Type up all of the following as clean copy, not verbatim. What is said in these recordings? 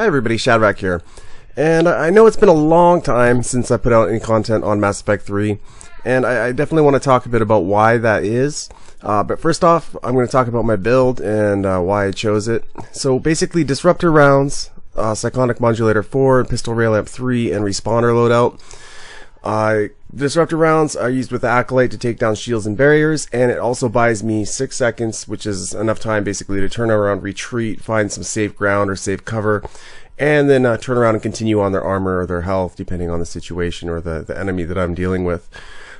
Hi everybody, SHADRACH here. And I know it's been a long time since I put out any content on Mass Effect 3, and I definitely want to talk a bit about why that is. But first off, I'm going to talk about my build and why I chose it. So basically, Disruptor rounds, Cyclonic Modulator 4, Pistol Rail Amp 3, and Respawner loadout. Disruptor rounds are used with the Acolyte to take down shields and barriers, and it also buys me 6 seconds, which is enough time basically to turn around, retreat, find some safe ground or safe cover, and then turn around and continue on their armor or their health, depending on the situation or the enemy that I'm dealing with.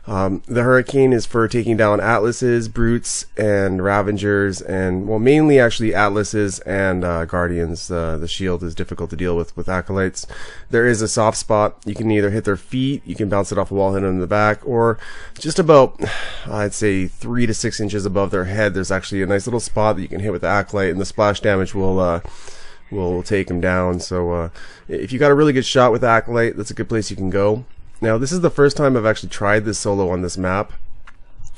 The Hurricane is for taking down Atlases, Brutes, and Ravengers, and, well, mainly actually Atlases and Guardians. The shield is difficult to deal with Acolytes. There is a soft spot. You can either hit their feet, you can bounce it off a wall, hit them in the back, or just about, I'd say, 3 to 6 inches above their head, there's actually a nice little spot that you can hit with the Acolyte, and the splash damage will take them down. So if you got a really good shot with Acolyte, that's a good place you can go. Now, this is the first time I've actually tried this solo on this map.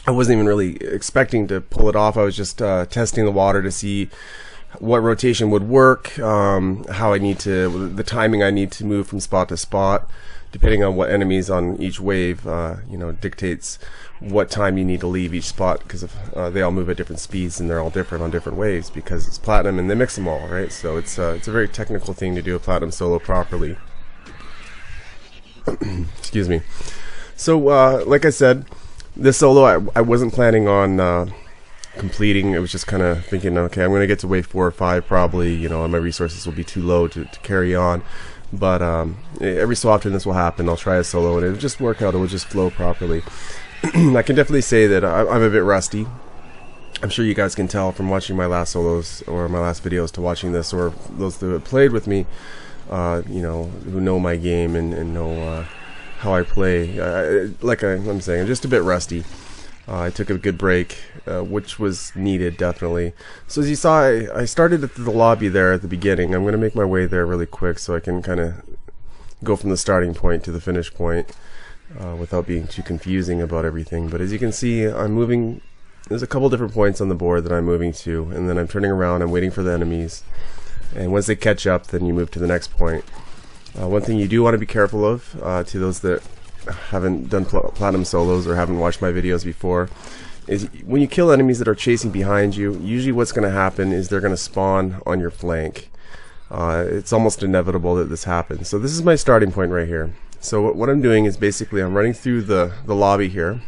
I wasn't even really expecting to pull it off. I was just testing the water to see what rotation would work, how I need to, the timing I need to move from spot to spot, depending on what enemies on each wave, dictates what time you need to leave each spot, because they all move at different speeds and they're all different on different waves because it's platinum and they mix them all, right? So it's a very technical thing to do a platinum solo properly. Excuse me. So like I said, this solo I wasn't planning on completing. It was just kind of thinking, okay, I'm going to get to wave 4 or 5 probably, and my resources will be too low to carry on. But every so often this will happen. I'll try a solo and it'll just work out. It will just flow properly. I can definitely say that I'm a bit rusty. I'm sure you guys can tell from watching my last solos or my last videos to watching this, or those that have played with me, who know my game and know how I play. Like I'm saying, I'm just a bit rusty. I took a good break, which was needed, definitely. So as you saw, I started at the lobby there at the beginning. I'm going to make my way there really quick so I can kind of go from the starting point to the finish point without being too confusing about everything. But as you can see, I'm moving. There's a couple different points on the board that I'm moving to, and then I'm turning around, I'm waiting for the enemies. And once they catch up, then you move to the next point. One thing you do want to be careful of, to those that haven't done platinum solos or haven't watched my videos before, is when you kill enemies that are chasing behind you, usually what's going to happen is they're going to spawn on your flank. It's almost inevitable that this happens. So this is my starting point right here. So what I'm doing is basically I'm running through the lobby here.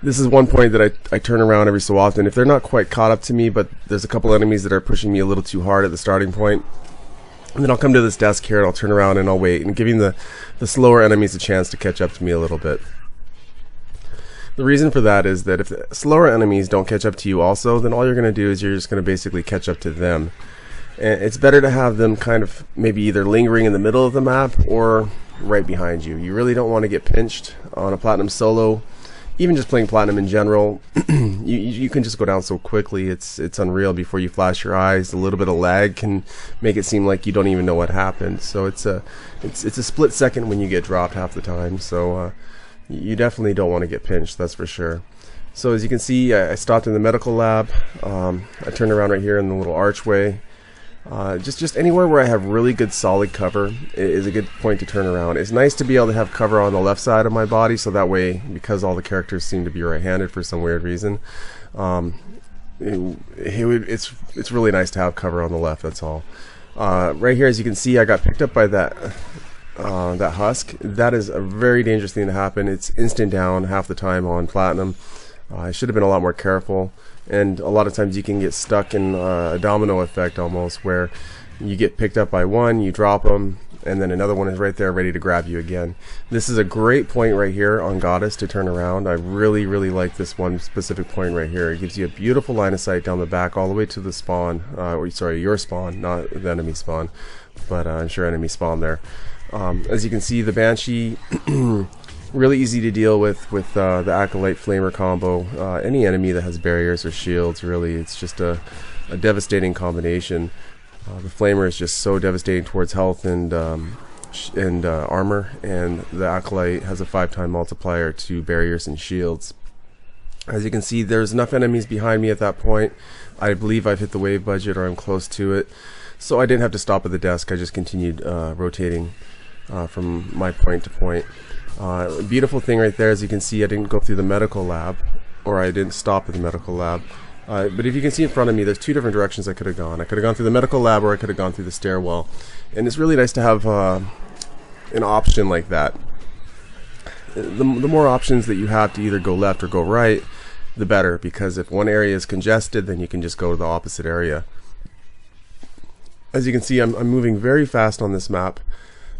This is one point that I turn around every so often. If they're not quite caught up to me, but there's a couple enemies that are pushing me a little too hard at the starting point, and then I'll come to this desk here and I'll turn around and I'll wait, and giving the slower enemies a chance to catch up to me a little bit. The reason for that is that if the slower enemies don't catch up to you also, then all you're going to do is you're just going to basically catch up to them. And it's better to have them kind of maybe either lingering in the middle of the map or right behind you. You really don't want to get pinched on a platinum solo. Even just playing platinum in general, you can just go down so quickly. It's unreal before you flash your eyes. A little bit of lag can make it seem like you don't even know what happened. So it's a split second when you get dropped half the time. So you definitely don't want to get pinched, that's for sure. So as you can see, I stopped in the medical lab. I turned around right here in the little archway. Just anywhere where I have really good solid cover is a good point to turn around. It's nice to be able to have cover on the left side of my body, so that way, because all the characters seem to be right-handed for some weird reason, it's really nice to have cover on the left. That's all. Right here, as you can see, I got picked up by that husk. That is a very dangerous thing to happen. It's instant down half the time on platinum. I should have been a lot more careful. And a lot of times you can get stuck in a domino effect almost, where you get picked up by one, you drop them, and then another one is right there ready to grab you again. This is a great point right here on Goddess to turn around. I really, really like this one specific point right here. It gives you a beautiful line of sight down the back all the way to the spawn, your spawn, not the enemy spawn, but I'm sure enemy spawn there. As you can see, the Banshee really easy to deal with the Acolyte Flamer combo. Any enemy that has barriers or shields, really, it's just a devastating combination. The Flamer is just so devastating towards health and armor, and the Acolyte has a 5-time multiplier to barriers and shields. As you can see, there's enough enemies behind me at that point. I believe I've hit the wave budget, or I'm close to it. so I didn't have to stop at the desk. I just continued rotating from my point to point. Beautiful thing right there, as you can see, I didn't go through the medical lab, or I didn't stop at the medical lab. But if you can see in front of me, there's two different directions I could have gone. I could have gone through the medical lab, or I could have gone through the stairwell. And it's really nice to have an option like that. The more options that you have to either go left or go right, the better, because if one area is congested, then you can just go to the opposite area. As you can see, I'm moving very fast on this map.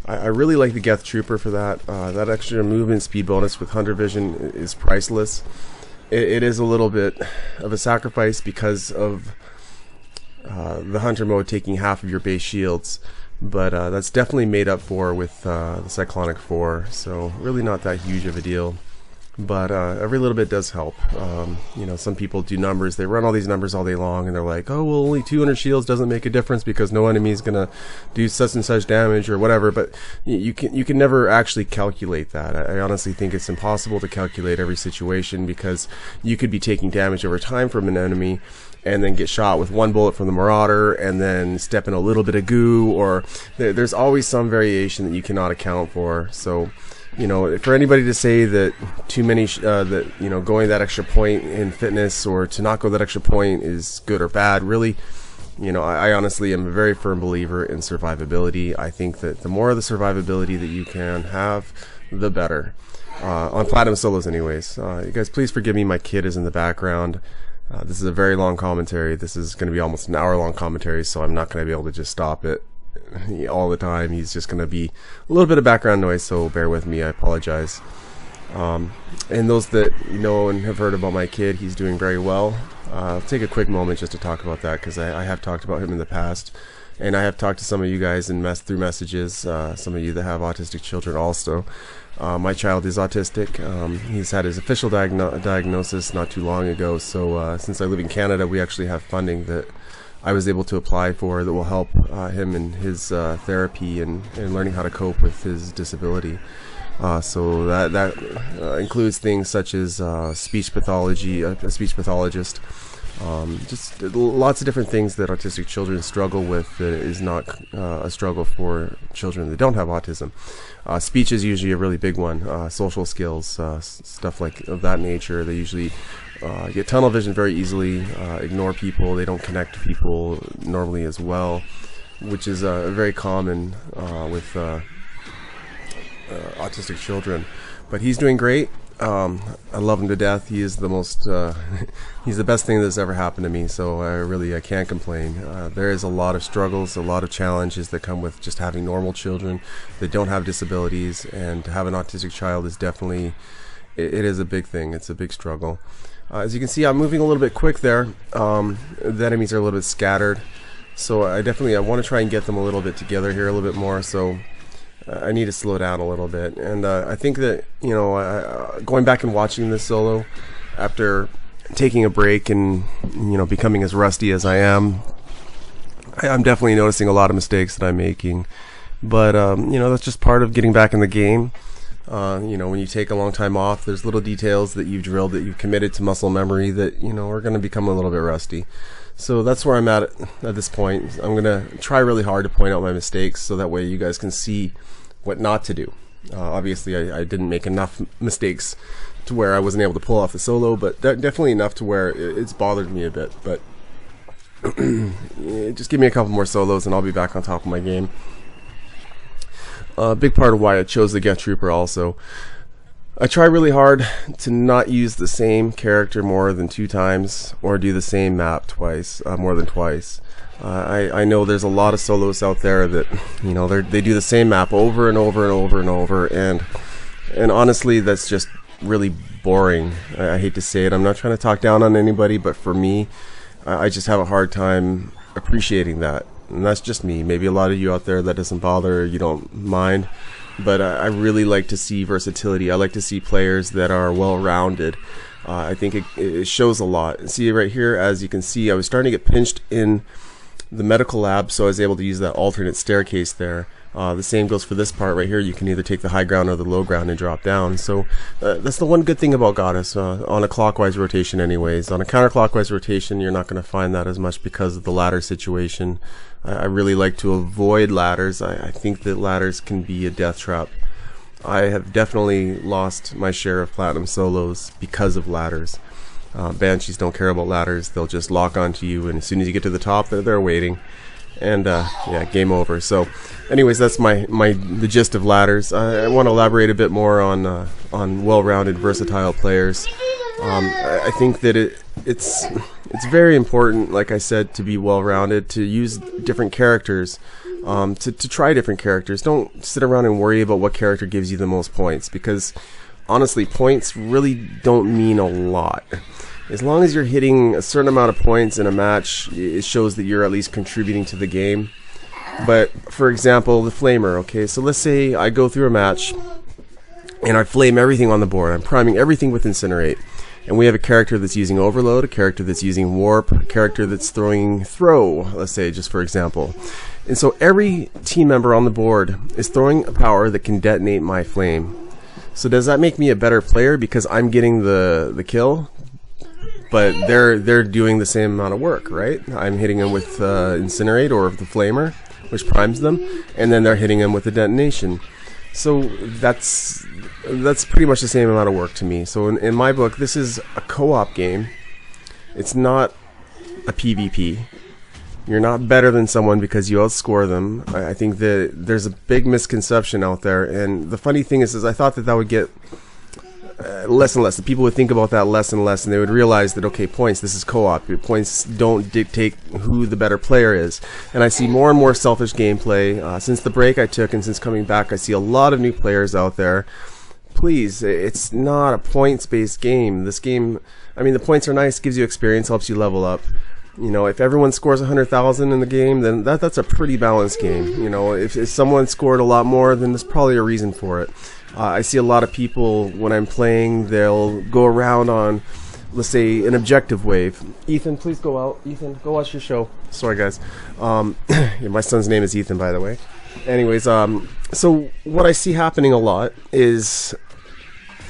I really like the Geth Trooper for that. That extra movement speed bonus with Hunter Vision is priceless. It is a little bit of a sacrifice because of the Hunter mode taking half of your base shields, but that's definitely made up for with the Cyclonic 4, so really not that huge of a deal. But every little bit does help. You know, some people do numbers, they run all these numbers all day long, and they're like, oh, well, only 200 shields doesn't make a difference because no enemy is gonna do such and such damage or whatever. But you can never actually calculate that. I honestly think it's impossible to calculate every situation, because you could be taking damage over time from an enemy and then get shot with one bullet from the Marauder and then step in a little bit of goo, or there's always some variation that you cannot account for. So, you know, for anybody to say that too many, that, you know, going that extra point in fitness or to not go that extra point is good or bad, really, you know, I honestly am a very firm believer in survivability. I think that the more of the survivability that you can have, the better. On Platinum Solos anyways. You guys, please forgive me, my kid is in the background. This is a very long commentary. This is going to be almost an hour-long commentary, so I'm not going to be able to just stop it all the time. He's just going to be a little bit of background noise, so bear with me. I apologize. And those that know and have heard about my kid, he's doing very well. I'll take a quick moment just to talk about that, because I have talked about him in the past, and I have talked to some of you guys through messages, some of you that have autistic children also. My child is autistic. He's had his official diagnosis not too long ago, so since I live in Canada, we actually have funding that I was able to apply for that will help him in his therapy and learning how to cope with his disability. So that includes things such as speech pathology, a speech pathologist, just lots of different things that autistic children struggle with that is not a struggle for children that don't have autism. Speech is usually a really big one. Social skills, stuff like of that nature. They usually get tunnel vision very easily, ignore people, they don't connect to people normally as well, which is very common with autistic children. But he's doing great. I love him to death. He is the most he's the best thing that's ever happened to me, so I can't complain. There is a lot of struggles, a lot of challenges that come with just having normal children that don't have disabilities, and to have an autistic child is definitely, it is a big thing. It's a big struggle. As you can see, I'm moving a little bit quick there. The enemies are a little bit scattered, so I want to try and get them a little bit together here a little bit more, so I need to slow down a little bit. And I think that, you know, going back and watching this solo after taking a break and, you know, becoming as rusty as I am, I'm definitely noticing a lot of mistakes that I'm making. But you know, that's just part of getting back in the game. You know, when you take a long time off, there's little details that you've drilled, that you've committed to muscle memory that, you know, are going to become a little bit rusty. So that's where I'm at this point. I'm going to try really hard to point out my mistakes, so that way you guys can see what not to do. Obviously, I didn't make enough mistakes to where I wasn't able to pull off the solo, but definitely enough to where it's bothered me a bit. But just give me a couple more solos and I'll be back on top of my game. A big part of why I chose the Geth Trooper also. I try really hard to not use the same character more than 2 times, or do the same map twice, more than twice. I know there's a lot of solos out there that, you know, they do the same map over and over and over and over, and honestly, that's just really boring. I hate to say it. I'm not trying to talk down on anybody, but for me, I just have a hard time appreciating that. And that's just me. Maybe a lot of you out there that doesn't bother, you don't mind. But I really like to see versatility. I like to see players that are well-rounded. I think it shows a lot. See right here, as you can see, I was starting to get pinched in the medical lab, so I was able to use that alternate staircase there. The same goes for this part right here. You can either take the high ground or the low ground and drop down. So that's the one good thing about Goddess, on a clockwise rotation anyways. On a counterclockwise rotation, you're not going to find that as much because of the ladder situation. I really like to avoid ladders. I think that ladders can be a death trap. I have definitely lost my share of platinum solos because of ladders. Banshees don't care about ladders. They'll just lock onto you, and as soon as you get to the top, they're waiting. And yeah, game over. So anyways, that's the gist of ladders. I want to elaborate a bit more on well-rounded, versatile players. I think that it's very important, like I said, to be well-rounded, to use different characters, to try different characters. Don't sit around and worry about what character gives you the most points, because honestly, points really don't mean a lot. As long as you're hitting a certain amount of points in a match, it shows that you're at least contributing to the game. But, for example, the Flamer, okay? So let's say I go through a match, and I flame everything on the board. I'm priming everything with Incinerate. And we have a character that's using Overload, a character that's using Warp, a character that's throwing Throw, let's say, just for example. And so every team member on the board is throwing a power that can detonate my flame. So does that make me a better player because I'm getting the kill? But they're doing the same amount of work, right? I'm hitting them with Incinerate or the Flamer, which primes them, and then they're hitting them with the detonation. So that's pretty much the same amount of work to me. So in my book, this is a co-op game. It's not a PvP. You're not better than someone because you outscore them. I think that there's a big misconception out there, and the funny thing is I thought that would get less and less. The people would think about that less and less, and they would realize that, okay, points, this is co-op. Points don't dictate who the better player is. And I see more and more selfish gameplay. Since the break I took and since coming back, I see a lot of new players out there. Please, it's not a points-based game. This game, I mean, the points are nice, gives you experience, helps you level up. You know, if everyone scores 100,000 in the game, then that's a pretty balanced game. You know, if someone scored a lot more, then there's probably a reason for it. I see a lot of people, when I'm playing, they'll go around on, let's say, an objective wave. Ethan, please go out. Ethan, go watch your show. Sorry, guys. Yeah, my son's name is Ethan, by the way. Anyways, so what I see happening a lot is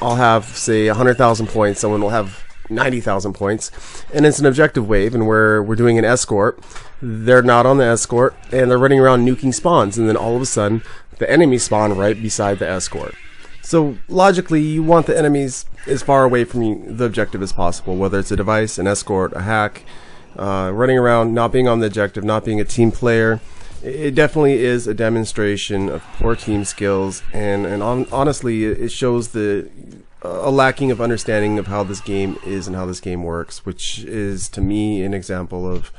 I'll have, say, 100,000 points. Someone will have 90,000 points, and it's an objective wave, and we're doing an escort. They're not on the escort, and they're running around nuking spawns, and then all of a sudden, the enemies spawn right beside the escort. So logically, you want the enemies as far away from the objective as possible, whether it's a device, an escort, a hack, running around, not being on the objective, not being a team player. It definitely is a demonstration of poor team skills, and honestly, it shows a lacking of understanding of how this game is and how this game works, which is, to me, an example of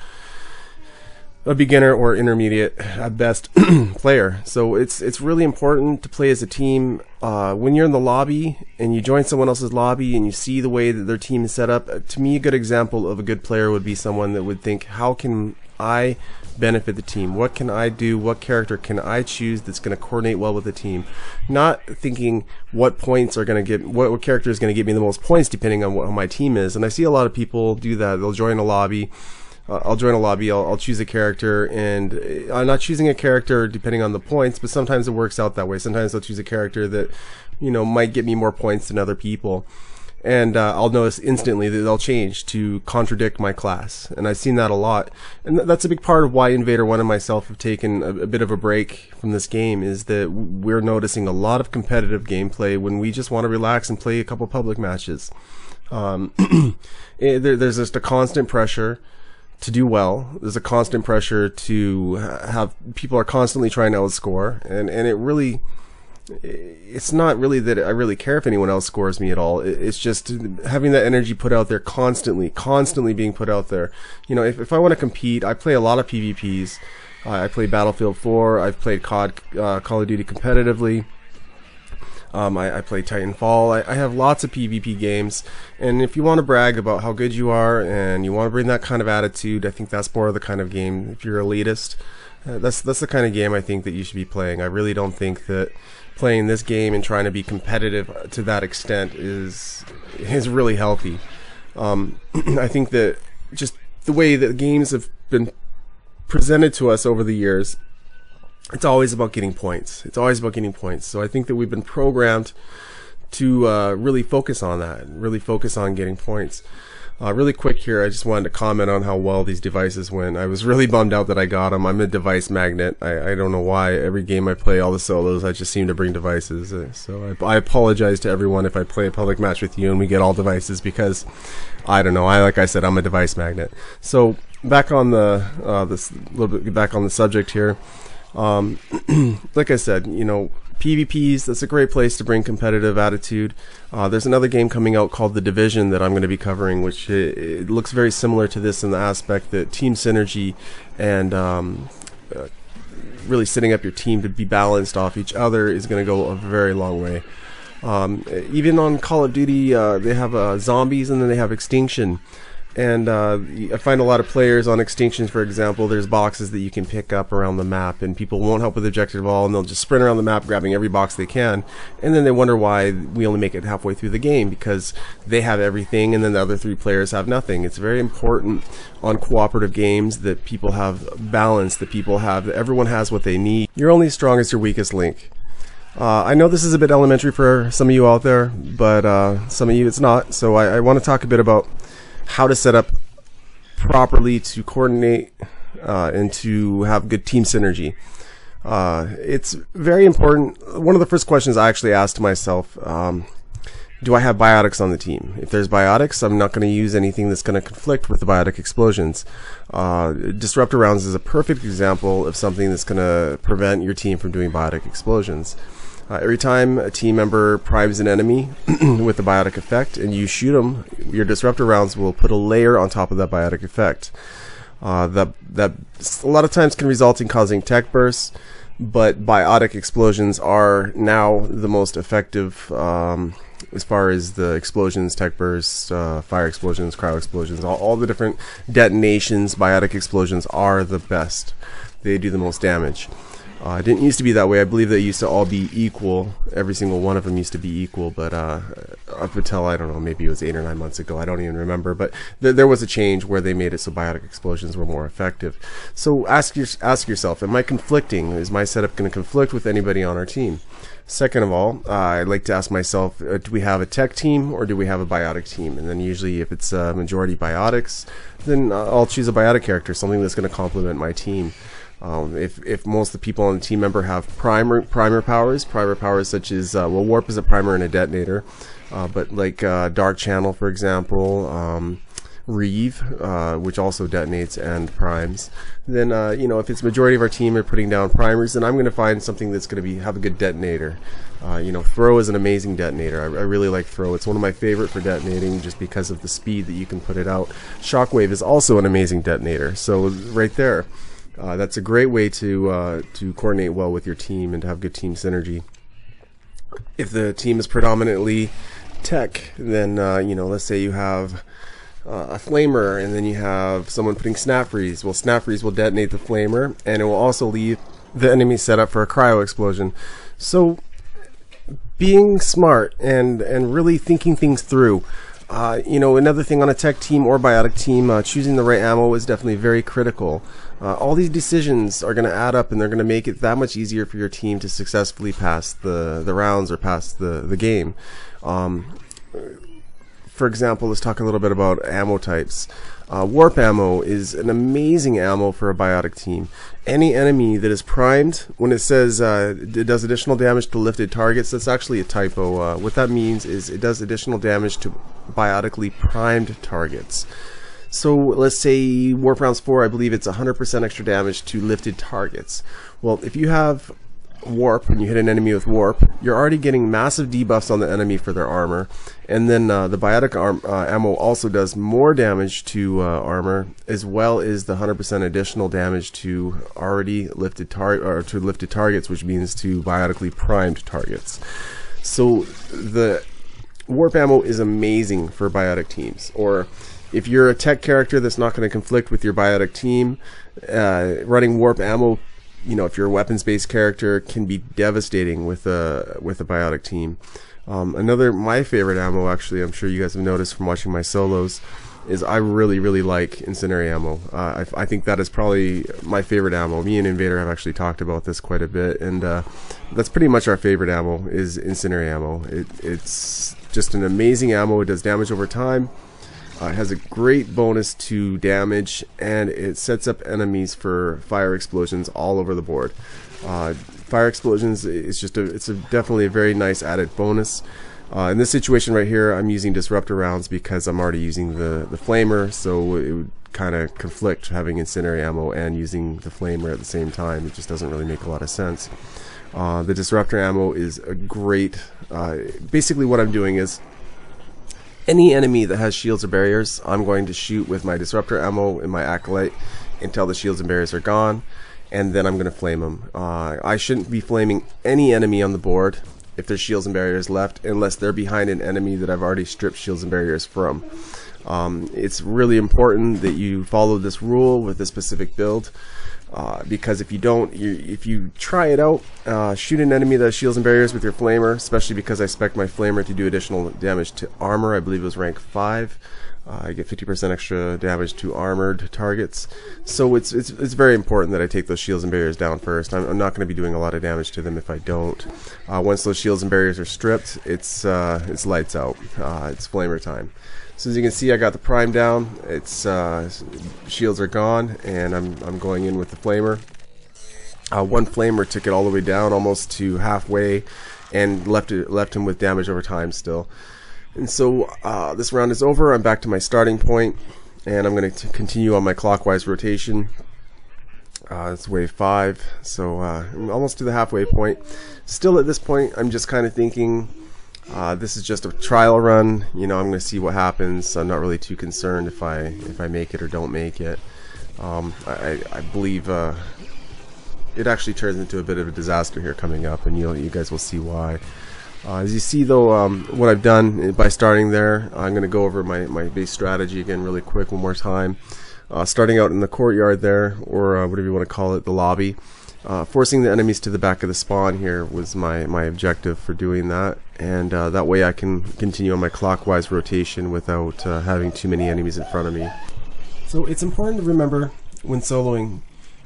a beginner or intermediate at best player. So it's really important to play as a team. When you're in the lobby and you join someone else's lobby and you see the way that their team is set up, to me a good example of a good player would be someone that would think, how can I benefit the team? What can I do? What character can I choose that's going to coordinate well with the team? Not thinking what points are going to get, what character is going to get me the most points depending on what my team is. And I see a lot of people do that. They'll join a lobby. I'll join a lobby, I'll choose a character, and I'm not choosing a character depending on the points, but sometimes it works out that way. Sometimes I'll choose a character that, you know, might get me more points than other people. And I'll notice instantly that they'll change to contradict my class. And I've seen that a lot. And that's a big part of why Invader 1 and myself have taken a bit of a break from this game, is that we're noticing a lot of competitive gameplay when we just want to relax and play a couple public matches. There's just a constant pressure to do well. There's a constant pressure to have, people are constantly trying to outscore, and it really, it's not really that I really care if anyone else scores me at all. It's just having that energy put out there constantly being put out there. You know, if I want to compete, I play a lot of PvPs. I play Battlefield 4, I've played Call of Duty competitively. I play Titanfall. I have lots of PvP games, and if you want to brag about how good you are and you want to bring that kind of attitude, I think that's more of the kind of game. If you're elitist, that's the kind of game I think that you should be playing. I really don't think that playing this game and trying to be competitive to that extent is really healthy. I think that just the way that games have been presented to us over the years, it's always about getting points. It's always about getting points. So I think that we've been programmed to really focus on that, really focus on getting points. Really quick here, I just wanted to comment on how well these devices went. I was really bummed out that I got them. I'm a device magnet. I don't know why. Every game I play, all the solos, I just seem to bring devices. So I apologize to everyone if I play a public match with you and we get all devices, because I don't know. Like I said, I'm a device magnet. So back on the this little bit back on the subject here. Like I said, you know, PvPs, that's a great place to bring competitive attitude. There's another game coming out called The Division that I'm going to be covering, which it looks very similar to this in the aspect that team synergy and really setting up your team to be balanced off each other is going to go a very long way. Even on Call of Duty, they have zombies, and then they have extinction. And I find a lot of players on Extinctions, for example, there's boxes that you can pick up around the map, and people won't help with the objective at all, and they'll just sprint around the map grabbing every box they can, and then they wonder why we only make it halfway through the game, because they have everything and then the other 3 players have nothing. It's very important on cooperative games that people have balance, that everyone has what they need. You're only as strong as your weakest link. I know this is a bit elementary for some of you out there, but some of you it's not, so I want to talk a bit about how to set up properly to coordinate and to have good team synergy. It's very important. One of the first questions I actually asked myself, do I have biotics on the team? If there's biotics, I'm not going to use anything that's going to conflict with the biotic explosions. Disruptor rounds is a perfect example of something that's going to prevent your team from doing biotic explosions. Every time a team member primes an enemy with a biotic effect and you shoot them, your disruptor rounds will put a layer on top of that biotic effect. That a lot of times can result in causing tech bursts, but biotic explosions are now the most effective as far as the explosions, tech bursts, fire explosions, cryo explosions, all the different detonations. Biotic explosions are the best. They do the most damage. It didn't used to be that way. I believe they used to all be equal. Every single one of them used to be equal, but up until, I don't know, maybe it was 8 or 9 months ago, I don't even remember, but there was a change where they made it so biotic explosions were more effective. So ask yourself, am I conflicting? Is my setup going to conflict with anybody on our team? Second of all, I'd like to ask myself, do we have a tech team or do we have a biotic team? And then usually if it's majority biotics, then I'll choose a biotic character, something that's going to complement my team. If most of the people on the team member have primer powers such as, well, warp is a primer and a detonator, but like dark channel, for example, Reeve, which also detonates and primes, then you know, if it's majority of our team are putting down primers, then I'm going to find something that's going to have a good detonator. You know, Throw is an amazing detonator. I really like Throw. It's one of my favorite for detonating just because of the speed that you can put it out. Shockwave is also an amazing detonator. So right there. That's a great way to coordinate well with your team and to have good team synergy. If the team is predominantly tech, then you know, let's say you have a flamer and then you have someone putting snap freeze. Well, snap freeze will detonate the flamer and it will also leave the enemy set up for a cryo explosion. So being smart and really thinking things through. You know, another thing on a tech team or biotic team, choosing the right ammo is definitely very critical. All these decisions are going to add up and they're going to make it that much easier for your team to successfully pass the rounds or pass the game. For example, let's talk a little bit about ammo types. Warp ammo is an amazing ammo for a biotic team. Any enemy that is primed, when it says it does additional damage to lifted targets, that's actually a typo. What that means is it does additional damage to biotically primed targets. So let's say Warp Rounds 4, I believe it's 100% extra damage to lifted targets. Well, if you have Warp, when you hit an enemy with Warp, you're already getting massive debuffs on the enemy for their armor, and then the biotic ammo also does more damage to armor, as well as the 100% additional damage to already lifted targets, which means to biotically primed targets. So the Warp ammo is amazing for biotic teams. Or if you're a tech character that's not going to conflict with your biotic team, running Warp ammo, you know, if you're a weapons-based character, can be devastating with a biotic team. My favorite ammo, actually, I'm sure you guys have noticed from watching my solos, is I really like incendiary ammo. I think that is probably my favorite ammo. Me and Invader have actually talked about this quite a bit, and that's pretty much our favorite ammo is incendiary ammo. It's just an amazing ammo. It does damage over time. It has a great bonus to damage, and it sets up enemies for fire explosions all over the board. Fire explosions is just definitely a very nice added bonus. In this situation right here, I'm using disruptor rounds because I'm already using the flamer, so it would kind of conflict having incendiary ammo and using the flamer at the same time. It just doesn't really make a lot of sense. The disruptor ammo is a great, basically what I'm doing is any enemy that has shields or barriers, I'm going to shoot with my disruptor ammo and my acolyte until the shields and barriers are gone, and then I'm going to flame them. I shouldn't be flaming any enemy on the board if there's shields and barriers left, unless they're behind an enemy that I've already stripped shields and barriers from. It's really important that you follow this rule with this specific build, because if you don't, if you try it out, shoot an enemy that has shields and barriers with your flamer, especially because I spec my flamer to do additional damage to armor. I believe it was rank 5. I get 50% extra damage to armored targets, so it's very important that I take those shields and barriers down first. I'm not going to be doing a lot of damage to them if I don't. Once those shields and barriers are stripped, it's lights out. It's flamer time. So as you can see, I got the prime down. It's shields are gone, and I'm going in with the flamer. One flamer took it all the way down, almost to halfway, and left him with damage over time still. And so this round is over. I'm back to my starting point, and I'm going to continue on my clockwise rotation. It's wave 5, so I'm almost to the halfway point. Still at this point, I'm just kind of thinking this is just a trial run. You know, I'm going to see what happens. I'm not really too concerned if I make it or don't make it. I believe it actually turns into a bit of a disaster here coming up, and you guys will see why. As you see though, what I've done by starting there, I'm going to go over my base strategy again really quick one more time. Starting out in the courtyard there, or whatever you want to call it, the lobby. Forcing the enemies to the back of the spawn here was my objective for doing that, and that way I can continue on my clockwise rotation without having too many enemies in front of me. So it's important to remember when soloing,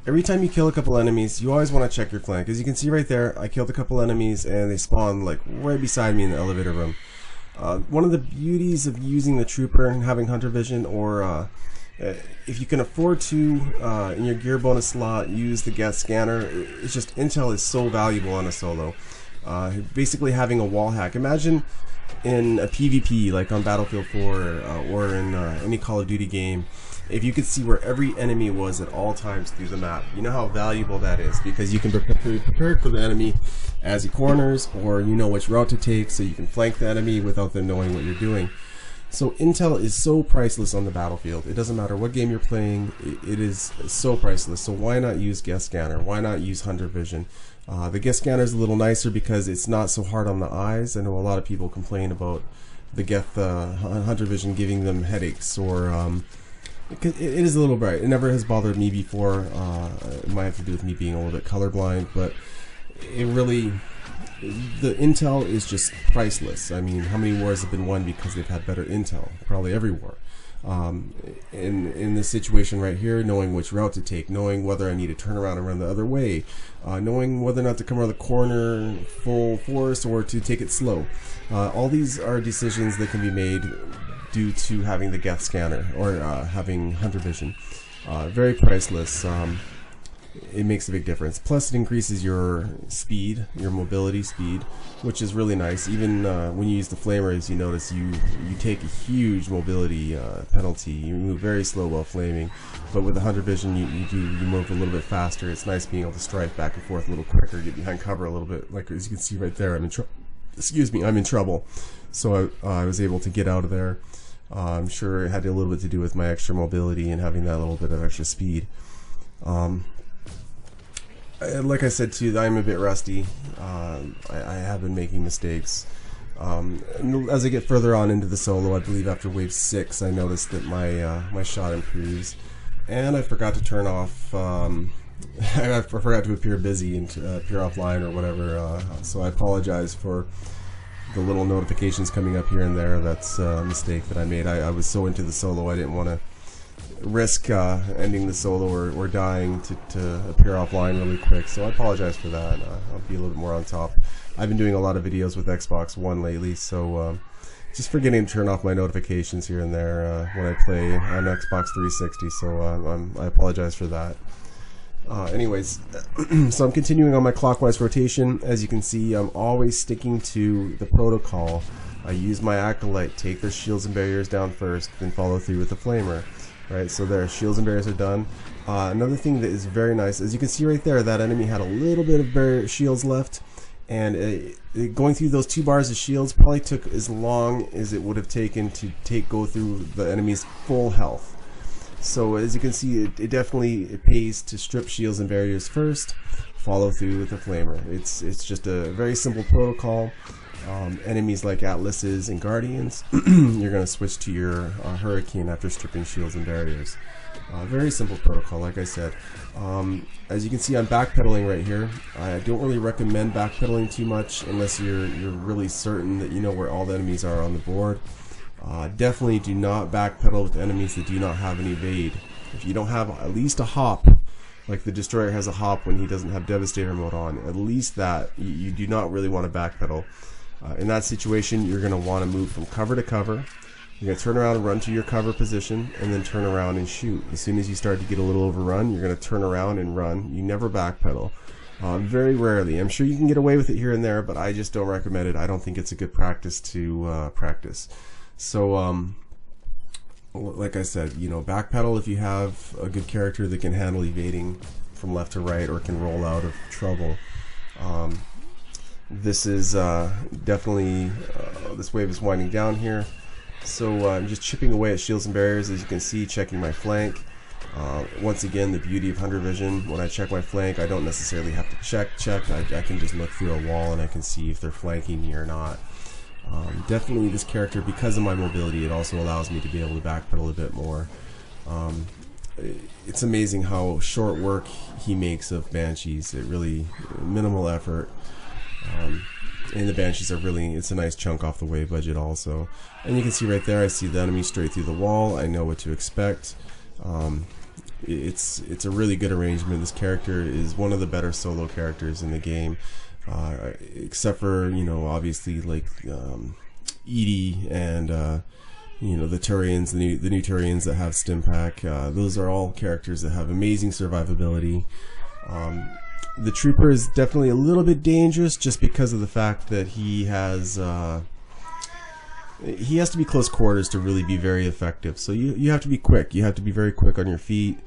every time you kill a couple enemies, you always want to check your flank. As you can see right there, I killed a couple enemies and they spawned like right beside me in the elevator room. One of the beauties of using the trooper and having hunter vision, or if you can afford to, in your gear bonus slot, use the Geth scanner, it's just intel is so valuable on a solo. Basically having a wall hack. Imagine in a PvP like on Battlefield 4 or in any Call of Duty game, if you could see where every enemy was at all times through the map. You know how valuable that is, because you can be prepared for the enemy as he corners, or you know which route to take, so you can flank the enemy without them knowing what you're doing. So intel is so priceless on the battlefield. It doesn't matter what game you're playing, it is so priceless. So why not use Geth scanner? Why not use hunter vision? The Geth scanner is a little nicer because it's not so hard on the eyes. I know a lot of people complain about the Geth hunter vision giving them headaches, or it is a little bright. It never has bothered me before. It might have to do with me being a little bit colorblind, but it really, the intel is just priceless. I mean, how many wars have been won because they've had better intel? Probably every war. In this situation right here, knowing which route to take, knowing whether I need to turn around and run the other way, knowing whether or not to come around the corner full force or to take it slow. All these are decisions that can be made due to having the Geth scanner or having hunter vision. Very priceless. It makes a big difference. Plus it increases your speed, your mobility speed, which is really nice. Even when you use the flamer, as you notice, you take a huge mobility penalty. You move very slow while flaming, but with the hunter vision you move a little bit faster. It's nice being able to strike back and forth a little quicker, get behind cover a little bit. Like as you can see right there, I'm in trouble. So I was able to get out of there. I'm sure it had a little bit to do with my extra mobility and having that little bit of extra speed. Like I said too, I'm a bit rusty. I have been making mistakes. And as I get further on into the solo, I believe after wave 6, I noticed that my shot improves, and I forgot to turn off. I forgot to appear busy and appear offline or whatever. So I apologize for the little notifications coming up here and there. That's a mistake that I made. I was so into the solo, I didn't want to risk ending the solo or dying to appear offline really quick, so I apologize for that. I'll be a little bit more on top. I've been doing a lot of videos with Xbox One lately, so just forgetting to turn off my notifications here and there when I play on Xbox 360, so I apologize for that. Anyways, so I'm continuing on my clockwise rotation. As you can see, I'm always sticking to the protocol. I use my Acolyte, take their shields and barriers down first, then follow through with the Flamer. Right, so their shields and barriers are done. Another thing that is very nice, as you can see right there, that enemy had a little bit of barrier shields left, and going through those 2 bars of shields probably took as long as it would have taken to go through the enemy's full health. So as you can see, it definitely pays to strip shields and barriers first, follow through with the Flamer. It's just a very simple protocol. Enemies like Atlases and Guardians, you're going to switch to your Hurricane after stripping shields and barriers. Very simple protocol, like I said. As you can see, I'm backpedaling right here. I don't really recommend backpedaling too much unless you're really certain that you know where all the enemies are on the board. Definitely do not backpedal with enemies that do not have an evade. If you don't have at least a hop, like the Destroyer has a hop when he doesn't have Devastator mode on, at least that, you do not really want to backpedal. In that situation, you're going to want to move from cover to cover. You're going to turn around and run to your cover position, and then turn around and shoot. As soon as you start to get a little overrun, you're going to turn around and run. You never backpedal. Very rarely. I'm sure you can get away with it here and there, but I just don't recommend it. I don't think it's a good practice to practice. So, like I said, you know, backpedal if you have a good character that can handle evading from left to right or can roll out of trouble. This is definitely, this wave is winding down here, so I'm just chipping away at shields and barriers, as you can see, checking my flank. Once again, the beauty of Hunter Vision, when I check my flank, I don't necessarily have to check, I can just look through a wall and I can see if they're flanking me or not. Definitely this character, because of my mobility, it also allows me to be able to backpedal a bit more. It's amazing how short work he makes of Banshees. It really, minimal effort. And the Banshees are really, it's a nice chunk off the wave budget also. And you can see right there, I see the enemy straight through the wall. I know what to expect. It's a really good arrangement. This character is one of the better solo characters in the game. Except for, you know, obviously like Edie and you know, the Turians, the new Turians that have Stim Pack. Those are all characters that have amazing survivability. The Trooper is definitely a little bit dangerous just because of the fact that he has to be close quarters to really be very effective. So you have to be quick. You have to be very quick on your feet.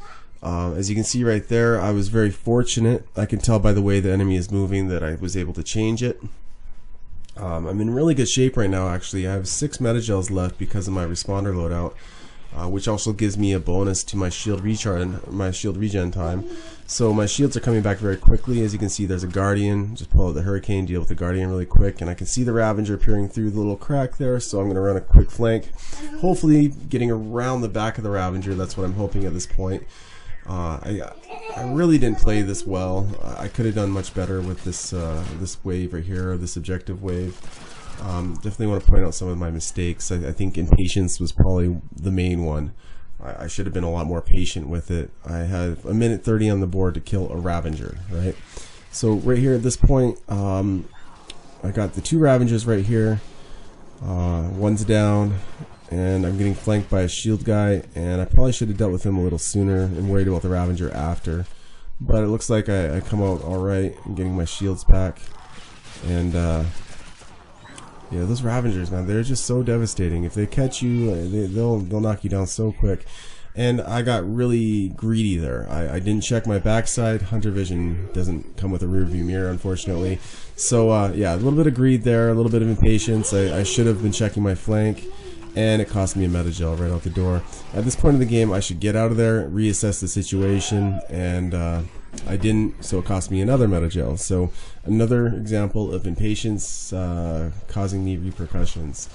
As you can see right there, I was very fortunate. I can tell by the way the enemy is moving that I was able to change it. I'm in really good shape right now, actually. I have 6 Metagels left because of my responder loadout, which also gives me a bonus to my shield regen time. So my shields are coming back very quickly. As you can see, there's a Guardian. Just pull out the Hurricane, deal with the Guardian really quick, and I can see the Ravager peering through the little crack there, so I'm going to run a quick flank. Hopefully getting around the back of the Ravager. That's what I'm hoping at this point. I really didn't play this well. I could have done much better with this this wave right here, this objective wave. Definitely want to point out some of my mistakes. I think impatience was probably the main one. I should have been a lot more patient with it. I had a minute 30 on the board to kill a Ravager, right? So right here at this point, I got the 2 Ravagers right here. One's down, and I'm getting flanked by a shield guy, and I probably should have dealt with him a little sooner and worried about the Ravager after. But it looks like I come out alright. I'm getting my shields back. And yeah, those Ravagers, man, they're just so devastating. If they catch you, they'll knock you down so quick. And I got really greedy there. I didn't check my backside. Hunter Vision doesn't come with a rear view mirror, unfortunately. So yeah, a little bit of greed there, a little bit of impatience. I should have been checking my flank, and it cost me a Metagel right out the door. At this point in the game, I should get out of there, reassess the situation, and I didn't, so it cost me another Metagel. So another example of impatience causing me repercussions.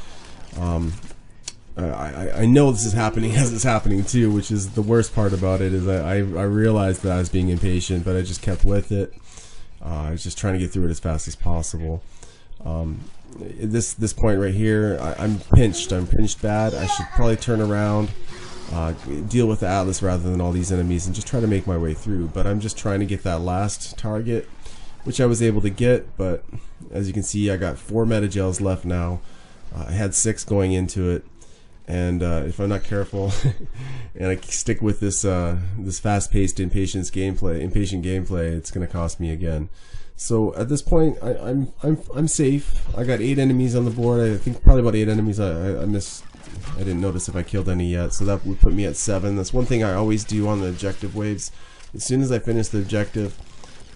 I know this is happening as it's happening too, which is the worst part about it, is I realized that I was being impatient, but I just kept with it. I was just trying to get through it as fast as possible. at this point right here, I'm pinched. I'm pinched bad. I should probably turn around, deal with the Atlas rather than all these enemies, and just try to make my way through. But I'm just trying to get that last target, which I was able to get. But as you can see, I got 4 metagels left now. I had 6 going into it, and if I'm not careful and I stick with this this fast-paced, impatient gameplay, it's going to cost me again. So at this point, I'm safe. I got 8 enemies on the board. I think probably about 8 enemies. I missed. I didn't notice if I killed any yet. So that would put me at 7. That's one thing I always do on the objective waves. As soon as I finish the objective,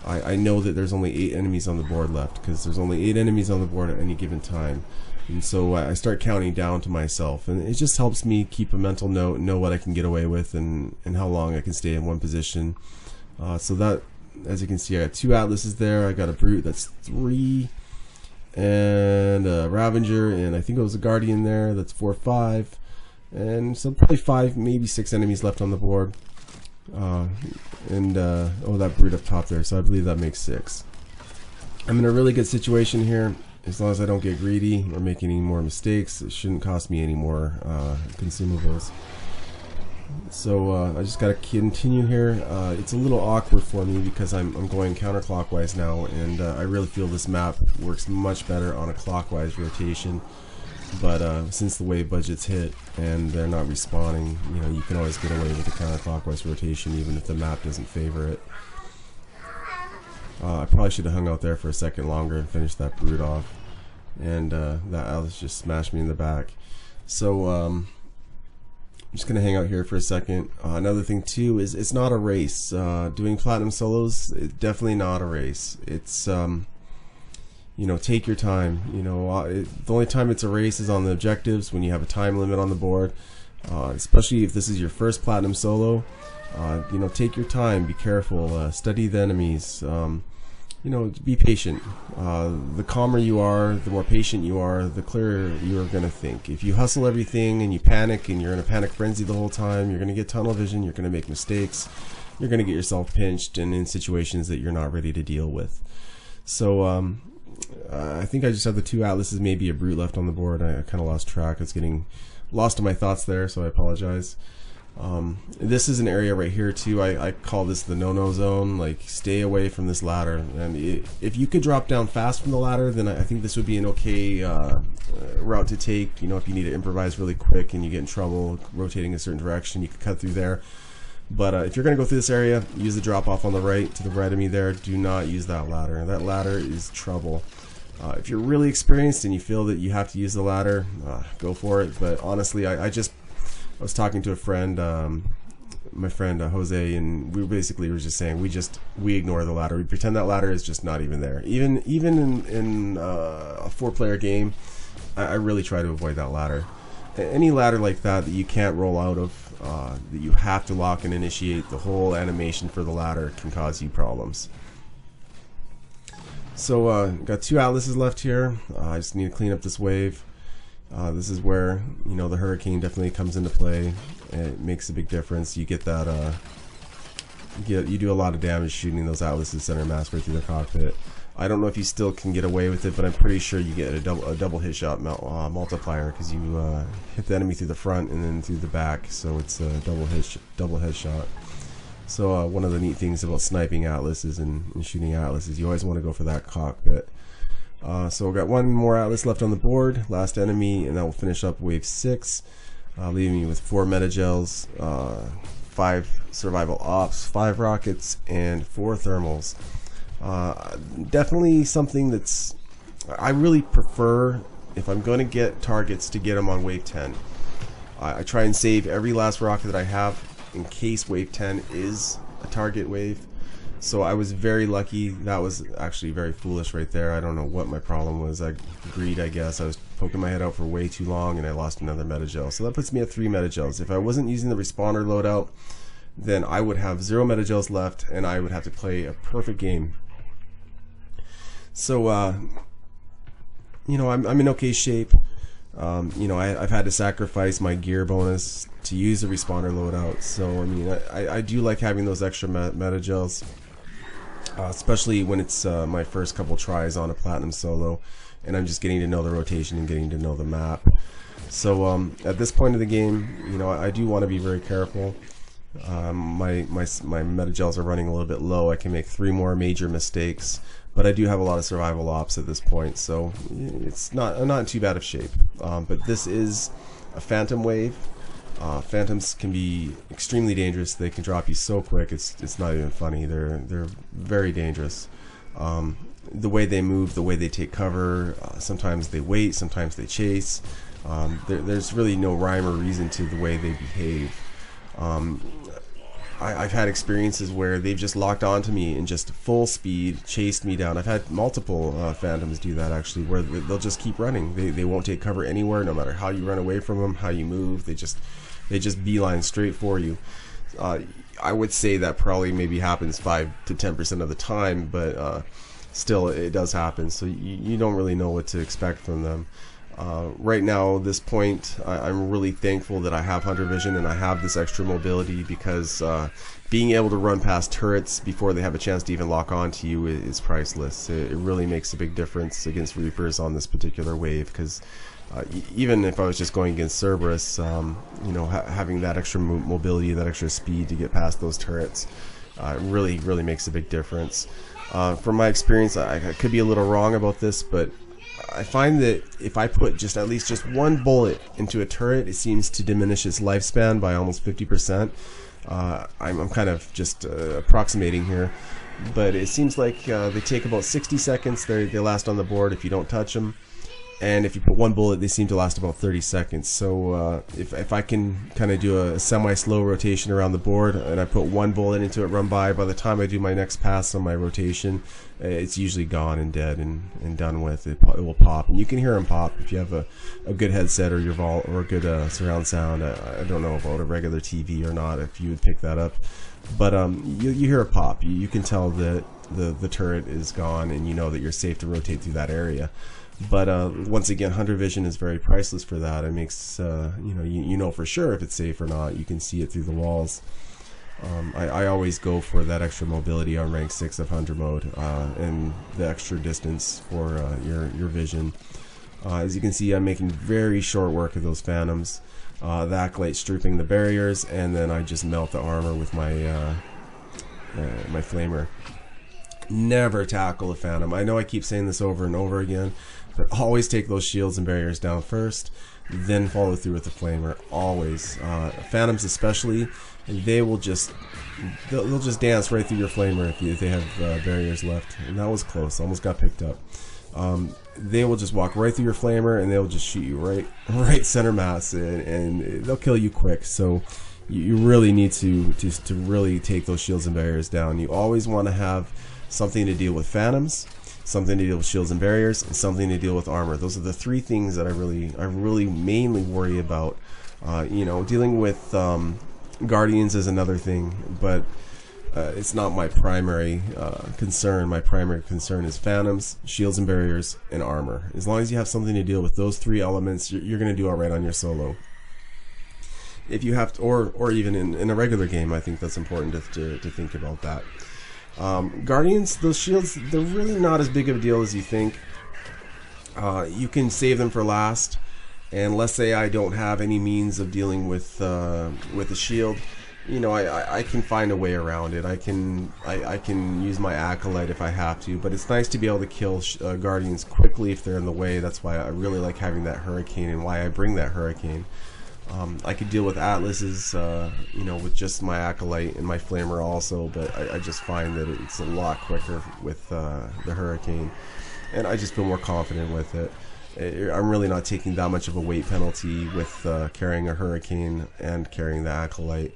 I know that there's only 8 enemies on the board left, because there's only 8 enemies on the board at any given time. And so I start counting down to myself, and it just helps me keep a mental note, know what I can get away with, and how long I can stay in one position. So that, as you can see, I got 2 Atlases there. I got a Brute, that's 3, and a Ravager, and I think it was a Guardian there, that's 4, 5, and so probably 5, maybe 6 enemies left on the board. Oh, that Brute up top there, so I believe that makes 6. I'm in a really good situation here. As long as I don't get greedy or make any more mistakes, it shouldn't cost me any more consumables. So I just got to continue here. It's a little awkward for me because I'm going counterclockwise now, and I really feel this map works much better on a clockwise rotation. But since the wave budget's hit and they're not respawning, you know, you can always get away with the counterclockwise rotation even if the map doesn't favor it. I probably should have hung out there for a second longer and finished that Brute off, and that Atlas just smashed me in the back. So I'm just gonna hang out here for a second. Another thing too is it's not a race. Doing platinum solos, it's definitely not a race. It's you know, take your time. You know, the only time it's a race is on the objectives, when you have a time limit on the board, especially if this is your first platinum solo. You know, take your time, be careful, study the enemies, you know, be patient. The calmer you are, the more patient you are, the clearer you're going to think. If you hustle everything and you panic and you're in a panic frenzy the whole time, you're going to get tunnel vision, you're going to make mistakes, you're going to get yourself pinched and in situations that you're not ready to deal with. So I think I just have the 2 Atlases, maybe a Brute left on the board. I kind of lost track. I was getting lost in my thoughts there, so I apologize. This is an area right here too. I call this the no-no zone. Like, stay away from this ladder, and if you could drop down fast from the ladder, then I think this would be an okay route to take. You know, if you need to improvise really quick and you get in trouble rotating a certain direction, you could cut through there. But if you're going to go through this area, use the drop off on the right, to the right of me there. Do not use that ladder. That ladder is trouble. If you're really experienced and you feel that you have to use the ladder, go for it. But honestly, I was talking to a friend, my friend Jose, and we basically were just saying we ignore the ladder. We pretend that ladder is just not even there. Even in a 4-player game, I really try to avoid that ladder. Any ladder like that you can't roll out of, that you have to lock and initiate, the whole animation for the ladder can cause you problems. So got 2 Atlases left here. I just need to clean up this wave. This is where, you know, the Hurricane definitely comes into play. It makes a big difference. You get that you do a lot of damage shooting those Atlases center mass right through the cockpit. I don't know if you still can get away with it, but I'm pretty sure you get a double hit shot multiplier, because you hit the enemy through the front and then through the back, so it's a double headshot. So one of the neat things about sniping Atlases and shooting Atlases, you always want to go for that cockpit. So we've got 1 more Atlas left on the board, last enemy, and that will finish up wave 6, leaving me with 4 metagels, 5 survival ops, 5 rockets, and 4 thermals. Definitely something that's, I really prefer, if I'm going to get targets, to get them on wave 10. I try and save every last rocket that I have in case wave 10 is a target wave. So I was very lucky. That was actually very foolish right there. I don't know what my problem was. Greed, I guess. I was poking my head out for way too long and I lost another metagel. So that puts me at 3 metagels. If I wasn't using the respawner loadout, then I would have 0 metagels left and I would have to play a perfect game. So you know, I'm in okay shape. You know, I've had to sacrifice my gear bonus to use the respawner loadout. So I mean, I do like having those extra metagels. especially when it's my first couple tries on a platinum solo, and I'm just getting to know the rotation and getting to know the map. So at this point of the game, you know, I do want to be very careful. My metagels are running a little bit low. I can make 3 more major mistakes, but I do have a lot of survival ops at this point, so it's not in too bad of shape. But this is a phantom wave. Phantoms can be extremely dangerous. They can drop you so quick. It's not even funny. They're very dangerous. The way they move, the way they take cover. Sometimes they wait. Sometimes they chase. There's really no rhyme or reason to the way they behave. I've had experiences where they've just locked onto me and just full speed chased me down. I've had multiple phantoms do that actually, where they'll just keep running. They won't take cover anywhere, no matter how you run away from them, how you move. They just beeline straight for you. I would say that probably maybe happens 5 to 10% of the time, but still it does happen. So you don't really know what to expect from them. Right now, at this point, I'm really thankful that I have Hunter Vision and I have this extra mobility, because being able to run past turrets before they have a chance to even lock onto you is priceless. It really makes a big difference against Reapers on this particular wave, because even if I was just going against Cerberus, you know, having that extra mobility, that extra speed to get past those turrets, really makes a big difference. From my experience, I could be a little wrong about this, but I find that if I put at least just 1 bullet into a turret, it seems to diminish its lifespan by almost 50%. I'm kind of just approximating here, but it seems like they take about 60 seconds. They last on the board if you don't touch them, and if you put 1 bullet, they seem to last about 30 seconds. So if I can kind of do a semi-slow rotation around the board, and I put 1 bullet into it, run by the time I do my next pass on my rotation, it's usually gone and dead and done with. It will pop, and you can hear them pop if you have a good headset or or a good surround sound. I don't know about a regular TV or not, if you would pick that up, but you hear a pop. You can tell that the turret is gone, and you know that you're safe to rotate through that area. But once again, Hunter Vision is very priceless for that. It makes you know for sure if it's safe or not. You can see it through the walls. I always go for that extra mobility on rank 6 of Hunter mode, and the extra distance for your vision. As you can see, I'm making very short work of those phantoms. The Acolyte stripping the barriers, and then I just melt the armor with my my flamer. Never tackle a phantom. I know I keep saying this over and over again, but always take those shields and barriers down first, then follow through with the flamer. Always. Phantoms especially, they'll just dance right through your flamer if they have barriers left. And that was close. Almost got picked up. They will just walk right through your flamer, and they'll just shoot you right center mass, and they'll kill you quick. So you really need to really take those shields and barriers down. You always want to have something to deal with phantoms, something to deal with shields and barriers, and something to deal with armor. Those are the 3 things that I really mainly worry about. You know, dealing with Guardians is another thing, but it's not my primary concern. My primary concern is phantoms, shields and barriers, and armor. As long as you have something to deal with those 3 elements, you're going to do all right on your solo. If you have to, or even in a regular game, I think that's important to think about that. Guardians, those shields, they're really not as big of a deal as you think. You can save them for last, and let's say I don't have any means of dealing with a shield, you know, I can find a way around it. I can use my Acolyte if I have to, but it's nice to be able to kill Guardians quickly if they're in the way. That's why I really like having that Hurricane, and why I bring that Hurricane. I could deal with Atlases, you know, with just my Acolyte and my Flamer also, but I just find that it's a lot quicker with the Hurricane, and I just feel more confident with it. I'm really not taking that much of a weight penalty with carrying a Hurricane and carrying the Acolyte.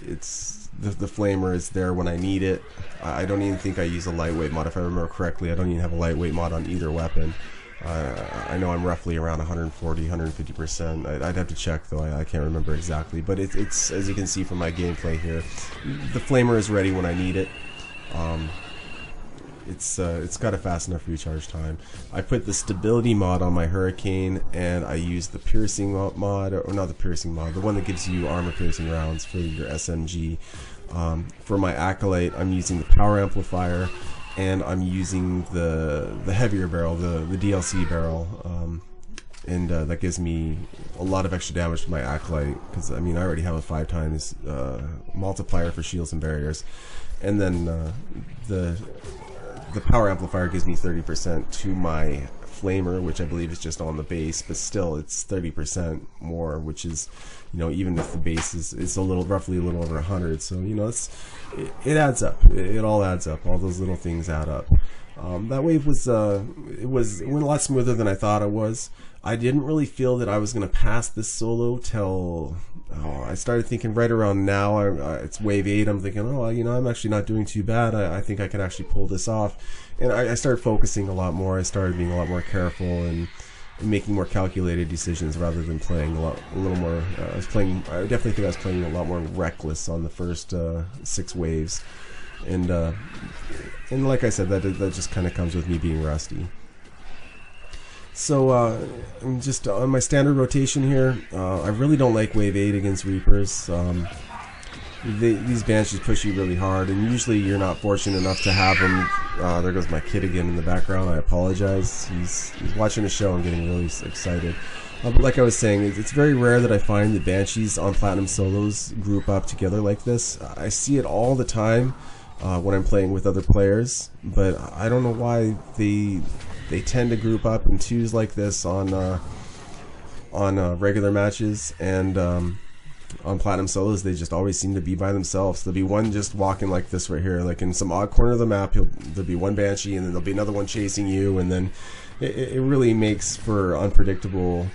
It's the Flamer is there when I need it. I don't even think I use a lightweight mod. If I remember correctly, I don't even have a lightweight mod on either weapon. I know I'm roughly around 140, 150%. I'd have to check though. I can't remember exactly. But it's as you can see from my gameplay here, the Flamer is ready when I need it. It's got a fast enough recharge time. I put the stability mod on my Hurricane, and I use the piercing mod, or not the piercing mod, the one that gives you armor piercing rounds for your SMG. For my Acolyte, I'm using the power amplifier, and I'm using the heavier barrel, the DLC barrel, and that gives me a lot of extra damage to my Acolyte, because I mean I already have a 5 times multiplier for shields and barriers, and then the power amplifier gives me 30% to my Flamer, which I believe is just on the base, but still it's 30% more, which is, you know, even if the base is roughly a little over 100, so you know it adds up. It all adds up. All those little things add up. That wave was it went a lot smoother than I thought it was. I didn't really feel that I was going to pass this solo till I started thinking right around now. It's wave 8. I'm thinking, oh, you know, I'm actually not doing too bad. I think I can actually pull this off. And I started focusing a lot more. I started being a lot more careful and making more calculated decisions rather than playing a little more. I definitely think I was playing a lot more reckless on the first 6 waves. And like I said, that just kind of comes with me being rusty. So I'm just on my standard rotation here. I really don't like wave 8 against Reapers. These Banshees push you really hard, and usually you're not fortunate enough to have them. There goes my kid again in the background. I apologize. He's watching the show and getting really excited. But like I was saying, it's very rare that I find the Banshees on Platinum solos group up together like this. I see it all the time when I'm playing with other players, but I don't know why they tend to group up in 2s like this on regular matches, and on Platinum solos they just always seem to be by themselves. There'll be one just walking like this right here, like in some odd corner of the map. There'll be one Banshee, and then there'll be another one chasing you, and then it really makes for unpredictable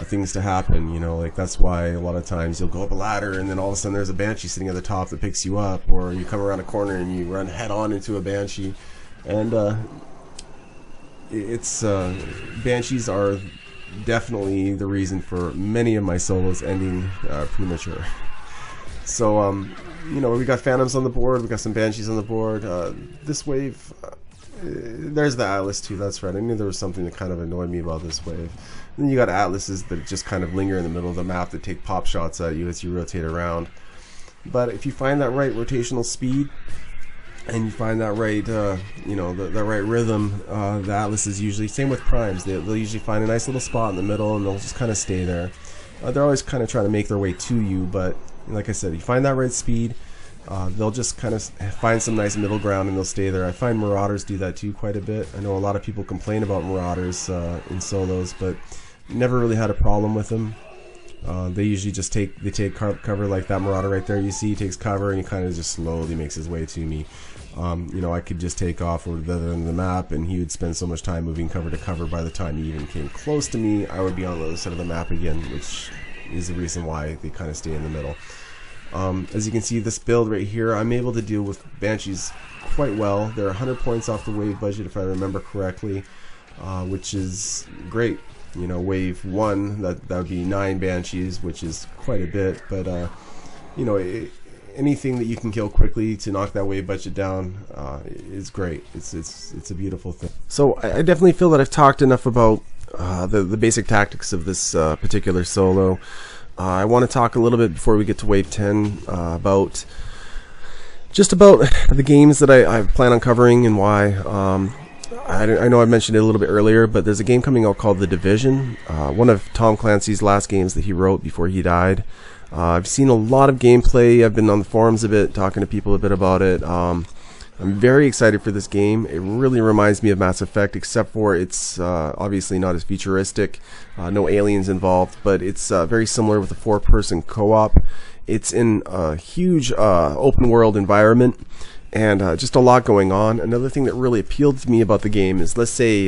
things to happen, you know. Like that's why a lot of times you'll go up a ladder and then all of a sudden there's a Banshee sitting at the top that picks you up, or you come around a corner and you run head on into a Banshee. And Banshees are definitely the reason for many of my solos ending premature. So you know, we got Phantoms on the board, we got some Banshees on the board. This wave, there's the Atlas too, that's right. I knew there was something that kind of annoyed me about this wave. And then you got Atlases that just kind of linger in the middle of the map that take pop shots at you as you rotate around. But if you find that right rotational speed, and you find that right, you know, that right rhythm, the Atlases usually, same with Primes, they'll usually find a nice little spot in the middle and they'll just kind of stay there. They're always kind of trying to make their way to you, but like I said, you find that right speed, they'll just kind of find some nice middle ground and they'll stay there. I find Marauders do that too quite a bit. I know a lot of people complain about Marauders in solos, but never really had a problem with them. They usually just take cover, like that Marauder right there. You see, he takes cover and he kind of just slowly makes his way to me. You know, I could just take off over the other end of the map and he would spend so much time moving cover to cover. By the time he even came close to me, I would be on the other side of the map again, which is the reason why they kind of stay in the middle. As you can see, this build right here, I'm able to deal with Banshees quite well. They're 100 points off the wave budget, if I remember correctly, which is great. You know, wave 1, that would be 9 Banshees, which is quite a bit, but you know, anything that you can kill quickly to knock that wave budget down is great. It's a beautiful thing. So I definitely feel that I've talked enough about the basic tactics of this particular solo. I want to talk a little bit before we get to wave 10 about the games that I plan on covering and why. I know I mentioned it a little bit earlier, but there's a game coming out called The Division, one of Tom Clancy's last games that he wrote before he died. I've seen a lot of gameplay. I've been on the forums a bit, talking to people a bit about it. I'm very excited for this game. It really reminds me of Mass Effect, except for it's obviously not as futuristic, no aliens involved, but it's very similar with a 4-person co-op. It's in a huge open world environment, and just a lot going on. Another thing that really appealed to me about the game is, let's say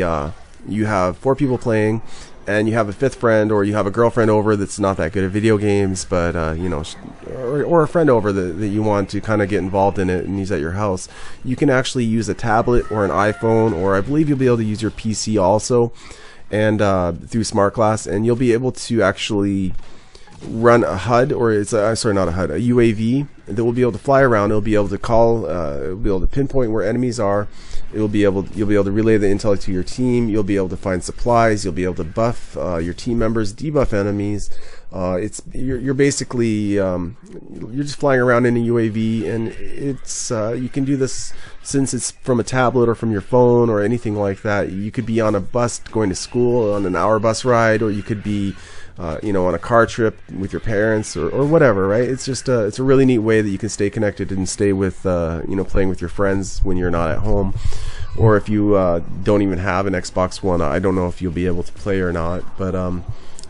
you have 4 people playing, and you have a 5th friend, or you have a girlfriend over that's not that good at video games, but you know, or a friend over that you want to kind of get involved in it, and he's at your house. You can actually use a tablet or an iPhone, or I believe you'll be able to use your PC also, and through Smart Glass, and you'll be able to actually run a HUD, or it's sorry, not a HUD, a UAV that will be able to fly around. It'll be able to call, it'll be able to pinpoint where enemies are, you'll be able to relay the intel to your team. You'll be able to find supplies. You'll be able to buff your team members, debuff enemies. You're basically you're just flying around in a UAV, and it's you can do this since it's from a tablet or from your phone or anything like that. You could be on a bus going to school on an hour bus ride, or you could be on a car trip with your parents or whatever, right? It's just it's a really neat way that you can stay connected and stay with playing with your friends when you're not at home, or if you don't even have an Xbox One. I don't know if you'll be able to play or not, but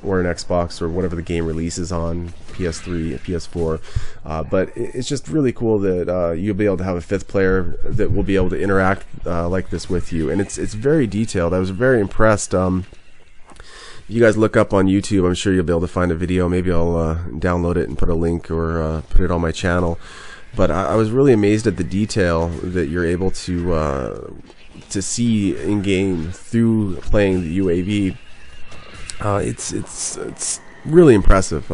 or an Xbox or whatever the game releases on, PS3, PS4. But it's just really cool that you'll be able to have a fifth player that will be able to interact like this with you, and it's very detailed. I was very impressed. You guys look up on YouTube, I'm sure you'll be able to find a video. Maybe I'll download it and put a link or put it on my channel. But I was really amazed at the detail that you're able to see in game through playing the UAV. It's really impressive.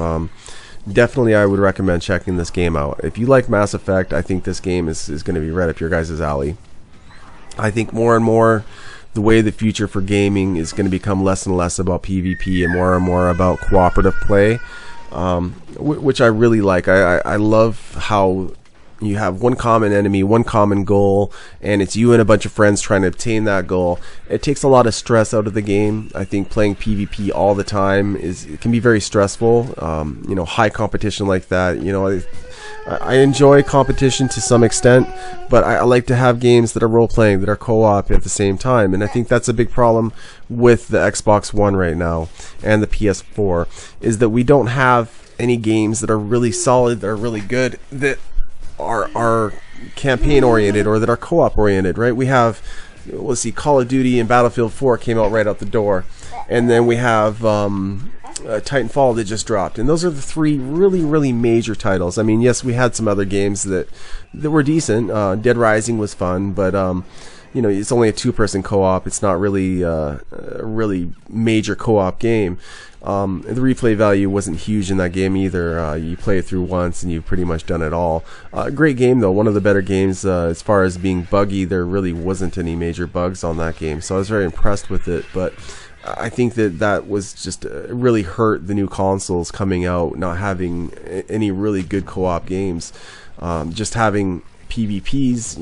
Definitely, I would recommend checking this game out. If you like Mass Effect, I think this game is going to be right up your guys' alley. I think more and more, the way the future for gaming is going to become less and less about PvP and more about cooperative play, which I really like. I love how you have one common enemy, one common goal, and it's you and a bunch of friends trying to obtain that goal. It takes a lot of stress out of the game. I think playing PvP all the time it can be very stressful. High competition like that. I enjoy competition to some extent, but I like to have games that are role-playing, that are co-op at the same time, and I think that's a big problem with the Xbox One right now and the PS4, is that we don't have any games that are really solid, that are really good, that are campaign-oriented or that are co-op oriented, right? We have, let's see, Call of Duty and Battlefield 4 came out right out the door, and then we have Titanfall that just dropped, and those are the three really major titles. I mean, yes, we had some other games that were decent. Dead Rising was fun, but it's only a two-person co-op. It's not really a really major co-op game. The replay value wasn't huge in that game either. You play it through once and you've pretty much done it all. Great game though, one of the better games as far as being buggy. There really wasn't any major bugs on that game, so I was very impressed with it. But I think that was just really hurt the new consoles coming out, not having any really good co-op games. Just having PvPs,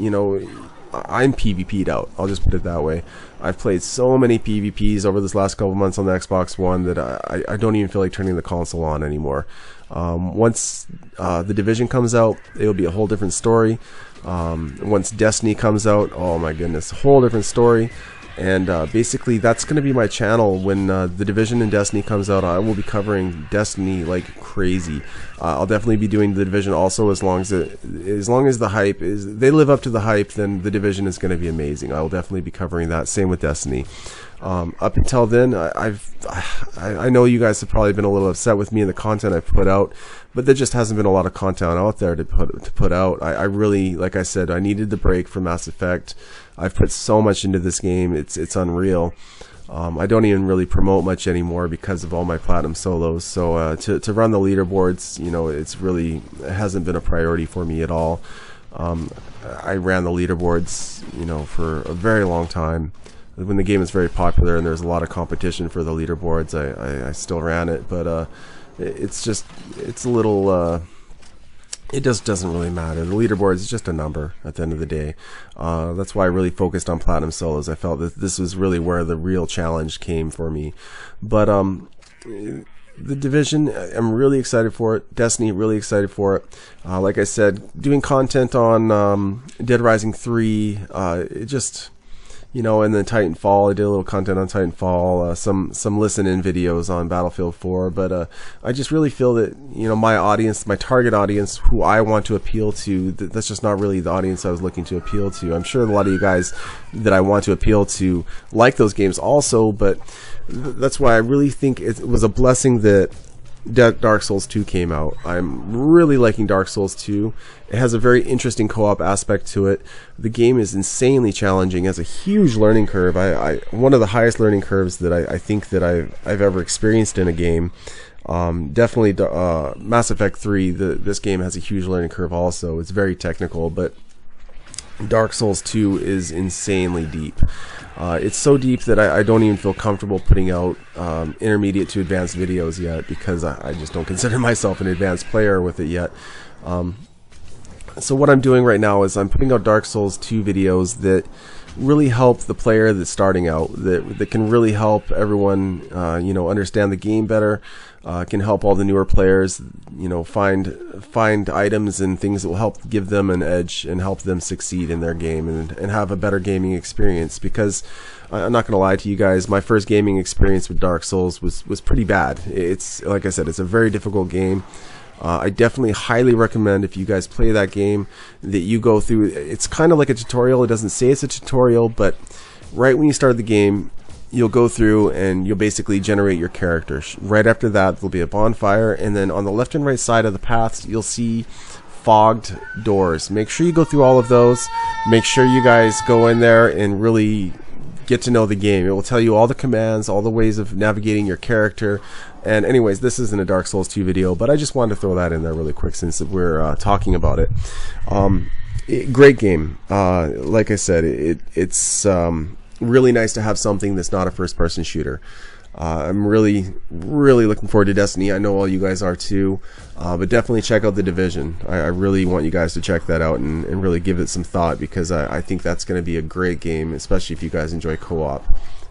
I'm PvP'd out. I'll just put it that way. I've played so many PvPs over this last couple months on the Xbox One that I don't even feel like turning the console on anymore. Once The Division comes out, it'll be a whole different story. Once Destiny comes out, oh my goodness, a whole different story. And basically that's going to be my channel. When The Division and Destiny comes out, I will be covering Destiny like crazy. I'll definitely be doing The Division also, as long as the hype is, they live up to the hype, then The Division is going to be amazing. I will definitely be covering that. Same with Destiny. Up until then, I know you guys have probably been a little upset with me and the content I've put out, but there just hasn't been a lot of content out there to put out. I really, like I said, I needed the break from Mass Effect. I've put so much into this game, it's unreal. I don't even really promote much anymore because of all my platinum solos. So to run the leaderboards, it hasn't been a priority for me at all. I ran the leaderboards, for a very long time. When the game is very popular and there's a lot of competition for the leaderboards, I still ran it, but it's a little, it just doesn't really matter. The leaderboard is just a number at the end of the day. That's why I really focused on platinum solos. I felt that this was really where the real challenge came for me. But The Division, I'm really excited for it. Destiny, really excited for it. Like I said, doing content on Dead Rising 3, it just... and then Titanfall, I did a little content on Titanfall, some listen-in videos on Battlefield 4, but I just really feel that, my audience, my target audience, who I want to appeal to, that's just not really the audience I was looking to appeal to. I'm sure a lot of you guys that I want to appeal to like those games also, but that's why I really think it was a blessing that Dark Souls 2 came out. I'm really liking Dark Souls 2. It has a very interesting co-op aspect to it. The game is insanely challenging. It has a huge learning curve. One of the highest learning curves that I think that I've ever experienced in a game. Definitely Mass Effect 3, this game has a huge learning curve also. It's very technical, but Dark Souls 2 is insanely deep. It's so deep that I don't even feel comfortable putting out intermediate to advanced videos yet, because I just don't consider myself an advanced player with it yet. So what I'm doing right now is I'm putting out Dark Souls 2 videos that really help the player that's starting out, that can really help everyone understand the game better, can help all the newer players find items and things that will help give them an edge and help them succeed in their game and have a better gaming experience. Because I'm not going to lie to you guys, my first gaming experience with Dark Souls was pretty bad. It's, like I said, it's a very difficult game. I definitely highly recommend, if you guys play that game, that you go through. It's kind of like a tutorial. It doesn't say it's a tutorial, but right when you start the game, you'll go through and you'll basically generate your character. Right after that, there'll be a bonfire, and then on the left and right side of the paths, you'll see fogged doors. Make sure you go through all of those. Make sure you guys go in there and really get to know the game. It will tell you all the commands, all the ways of navigating your character. And anyways, this isn't a Dark Souls 2 video, but I just wanted to throw that in there really quick since we're talking about it. Great game. Like I said, it's really nice to have something that's not a first-person shooter. I'm really looking forward to Destiny. I know all you guys are too, but definitely check out The Division. I really want you guys to check that out and really give it some thought, because I think that's going to be a great game, especially if you guys enjoy co-op.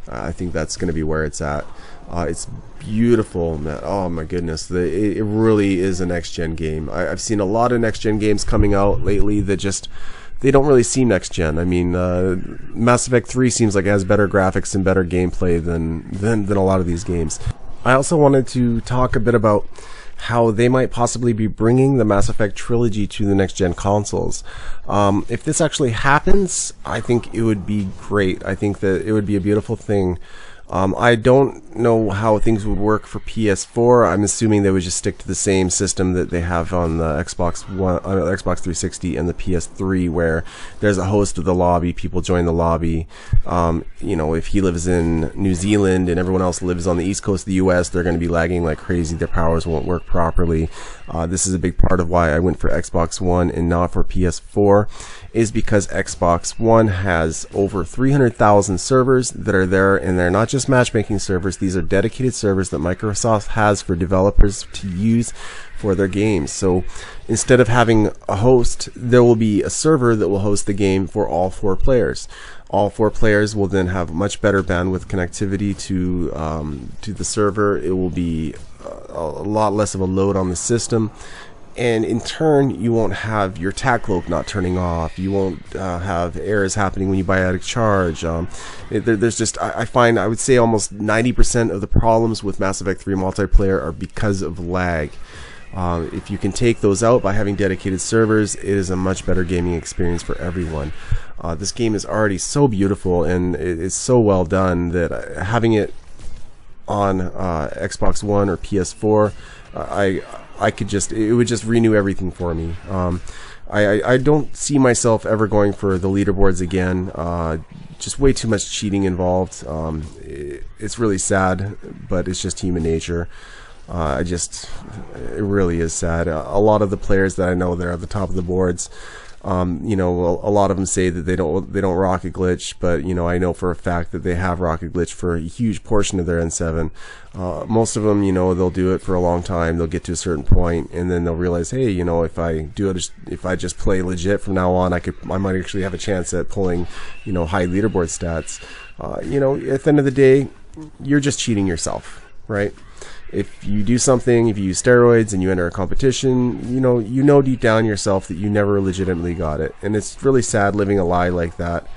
I think that's going to be where it's at. It's beautiful, man. Oh my goodness, it really is a next-gen game. I've seen a lot of next-gen games coming out lately that they don't really seem next-gen. I mean, Mass Effect 3 seems like it has better graphics and better gameplay than a lot of these games. I also wanted to talk a bit about how they might possibly be bringing the Mass Effect trilogy to the next-gen consoles. If this actually happens, I think it would be great. I think that it would be a beautiful thing. I don't know how things would work for PS4. I'm assuming they would just stick to the same system that they have on the Xbox 360 and the PS3, where there's a host of the lobby, people join the lobby. If he lives in New Zealand and everyone else lives on the east coast of the US, they're going to be lagging like crazy. Their powers won't work properly. This is a big part of why I went for Xbox One and not for PS4, is because Xbox One has over 300,000 servers that are there, and they're not just matchmaking servers. These are dedicated servers that Microsoft has for developers to use for their games. So instead of having a host, there will be a server that will host the game for all 4 players. All 4 players will then have much better bandwidth connectivity to the server. It will be a lot less of a load on the system, and in turn you won't have your tac cloak not turning off. You won't have errors happening when you buy out of charge. There's just, I would say almost 90% of the problems with Mass Effect 3 multiplayer are because of lag. If you can take those out by having dedicated servers, it is a much better gaming experience for everyone. This game is already so beautiful and it's so well done that having it on Xbox One or PS4, it would just renew everything for me. I don't see myself ever going for the leaderboards again. Just way too much cheating involved. It's really sad, but it's just human nature. It really is sad. A lot of the players that I know that are at the top of the boards, a lot of them say that they don't rocket glitch, but I know for a fact that they have rocket glitch for a huge portion of their N7. Most of them, they'll do it for a long time. They'll get to a certain point, and then they'll realize, hey, if I just play legit from now on, I might actually have a chance at pulling, high leaderboard stats. At the end of the day, you're just cheating yourself, right? If you do something, if you use steroids and you enter a competition, you know deep down yourself that you never legitimately got it. And it's really sad living a lie like that.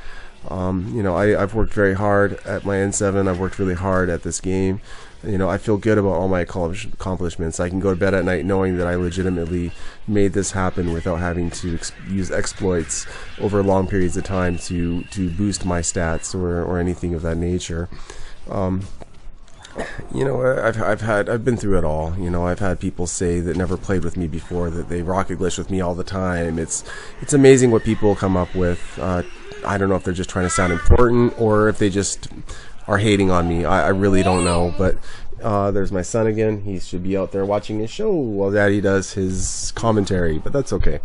I've worked very hard at my N7. I've worked really hard at this game. I feel good about all my accomplishments. I can go to bed at night knowing that I legitimately made this happen without having to use exploits over long periods of time to boost my stats or anything of that nature. I've been through it all. I've had people say that never played with me before that they rocket glitch with me all the time. It's amazing what people come up with. I don't know if they're just trying to sound important or if they just are hating on me. I really don't know, but There's my son again. He should be out there watching his show while Daddy does his commentary, but that's okay.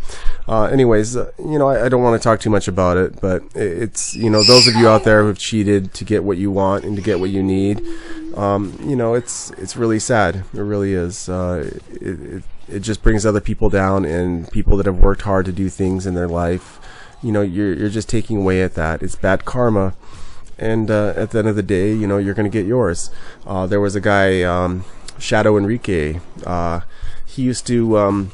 Anyways, you know, I don't want to talk too much about it, but it's, you know, those of you out there who've cheated to get what you want and to get what you need, you know, it's really sad. It really is. It just brings other people down, and people that have worked hard to do things in their life, you know, you're just taking away at that. It's bad karma. And at the end of the day, you know, you're going to get yours. There was a guy, Shadow Enrique. He used to,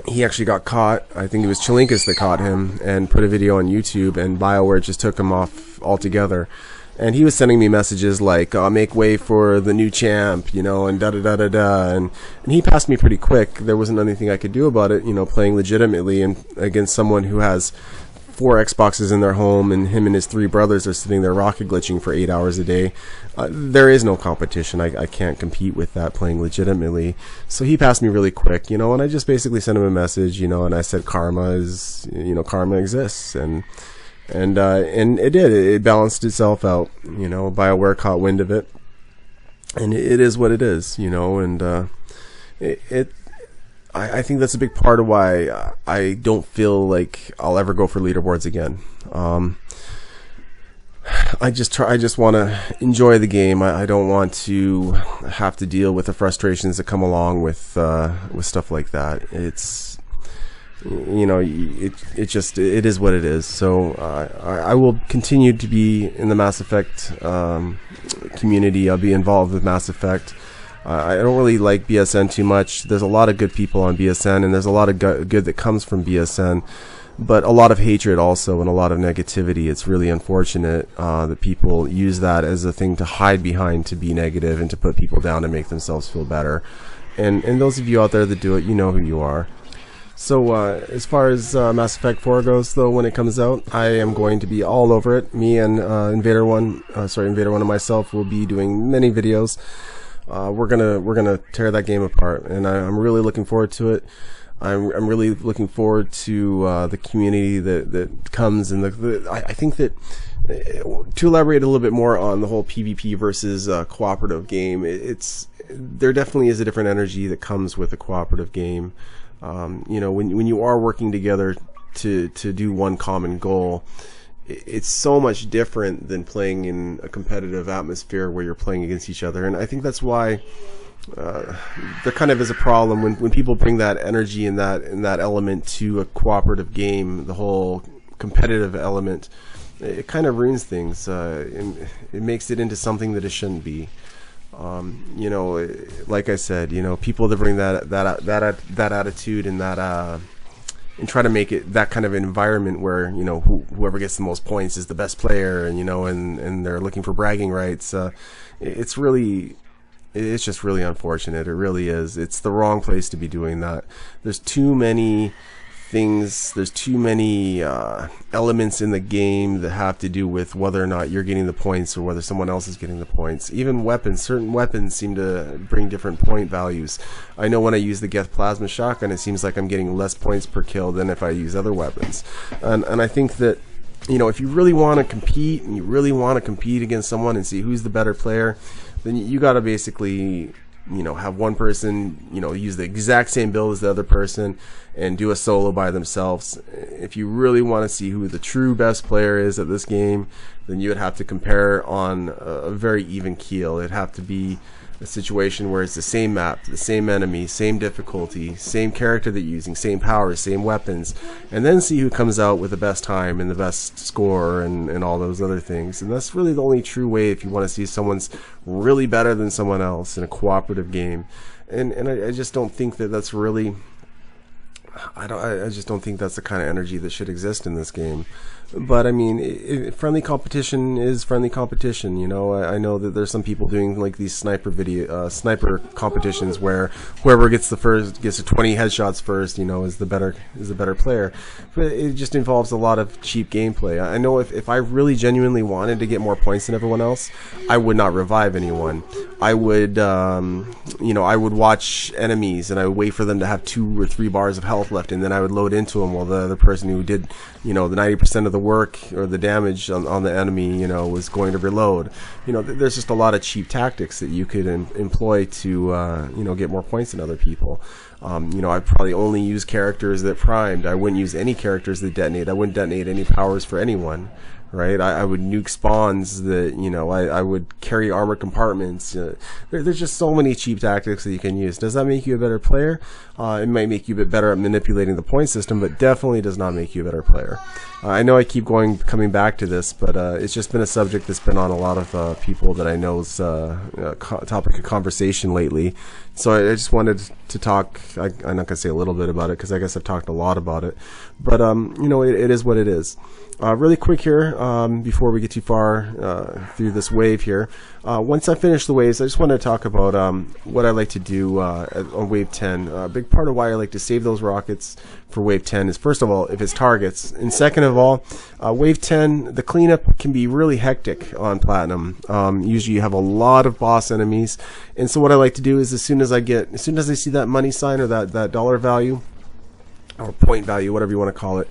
he actually got caught. I think it was Chilinkus that caught him and put a video on YouTube, and BioWare just took him off altogether. And he was sending me messages like, make way for the new champ, you know, and da-da-da-da-da. And he passed me pretty quick. There wasn't anything I could do about it, you know, playing legitimately and against someone who has 4 Xboxes in their home, and him and his 3 brothers are sitting there rocket glitching for 8 hours a day. There is no competition. I can't compete with that playing legitimately. So he passed me really quick, you know, and I just basically sent him a message, you know, and I said karma is, you know, karma exists, and it did. It balanced itself out, you know. BioWare caught wind of it, and it is what it is, you know, and I think that's a big part of why I don't feel like I'll ever go for leaderboards again. I just want to enjoy the game. I don't want to have to deal with the frustrations that come along with stuff like that. It's, you know, it is what it is. So I will continue to be in the Mass Effect community. I'll be involved with Mass Effect. I don't really like BSN too much. There's a lot of good people on BSN, and there's a lot of good that comes from BSN, but a lot of hatred also, and a lot of negativity. It's really unfortunate that people use that as a thing to hide behind, to be negative and to put people down and make themselves feel better. And those of you out there that do it, you know who you are. So as far as Mass Effect 4 goes, though, when it comes out, I am going to be all over it. Me and Invader One and myself will be doing many videos. We're gonna tear that game apart, and I'm really looking forward to it. I'm really looking forward to the community that comes, and I think that to elaborate a little bit more on the whole PvP versus cooperative game, there definitely is a different energy that comes with a cooperative game. You know, when you are working together to do one common goal, it's so much different than playing in a competitive atmosphere where you're playing against each other. And I think that's why there kind of is a problem when people bring that energy and that element to a cooperative game. The whole competitive element, it kind of ruins things. And it makes it into something that it shouldn't be. You know, like I said, you know, people that bring that attitude and that and try to make it that kind of environment where, you know, whoever gets the most points is the best player, and, you know, and they're looking for bragging rights. It's just really unfortunate. It really is. It's the wrong place to be doing that. There's too many things, there's too many elements in the game that have to do with whether or not you're getting the points or whether someone else is getting the points. Even weapons, certain weapons seem to bring different point values. I know when I use the Geth plasma shotgun, it seems like I'm getting less points per kill than if I use other weapons. And I think that, you know, if you really want to compete, and you really want to compete against someone and see who's the better player, then you got to basically, you know, have one person, you know, use the exact same build as the other person and do a solo by themselves. If you really want to see who the true best player is at this game, then you would have to compare on a very even keel. It'd have to be a situation where it's the same map, the same enemy, same difficulty, same character that you're using, same powers, same weapons, and then see who comes out with the best time and the best score and all those other things. And that's really the only true way if you want to see someone's really better than someone else in a cooperative game. And I just don't think that that's really, I just don't think that's the kind of energy that should exist in this game. But I mean, friendly competition is friendly competition. You know, I know that there's some people doing like these sniper competitions where whoever gets the 20 headshots first, you know, is the better player. But it just involves a lot of cheap gameplay. I know if I really genuinely wanted to get more points than everyone else, I would not revive anyone. I would, you know, I would watch enemies and I would wait for them to have 2 or 3 bars of health left, and then I would load into them while the other person who did, you know, the 90% of the work or the damage on the enemy, you know, was going to reload. You know, there's just a lot of cheap tactics that you could employ to, you know, get more points than other people. You know, I probably only use characters that primed. I wouldn't use any characters that detonate. I wouldn't detonate any powers for anyone. Right, I would nuke spawns that, you know, I would carry armored compartments. There's just so many cheap tactics that you can use. Does that make you a better player? It might make you a bit better at manipulating the point system, but definitely does not make you a better player. I know I keep coming back to this, but it's just been a subject that's been on a lot of people that I know's topic of conversation lately. So I just wanted to talk. I'm not going to say a little bit about it because I guess I've talked a lot about it. But you know, it is what it is. Really quick here, before we get too far through this wave here. Once I finish the waves, I just want to talk about what I like to do on wave 10. A big part of why I like to save those rockets for wave 10 is, first of all, if it's targets, and second of all, wave 10, the cleanup can be really hectic on Platinum. Usually you have a lot of boss enemies, and so what I like to do is as soon as I see that money sign or that dollar value, or point value, whatever you want to call it,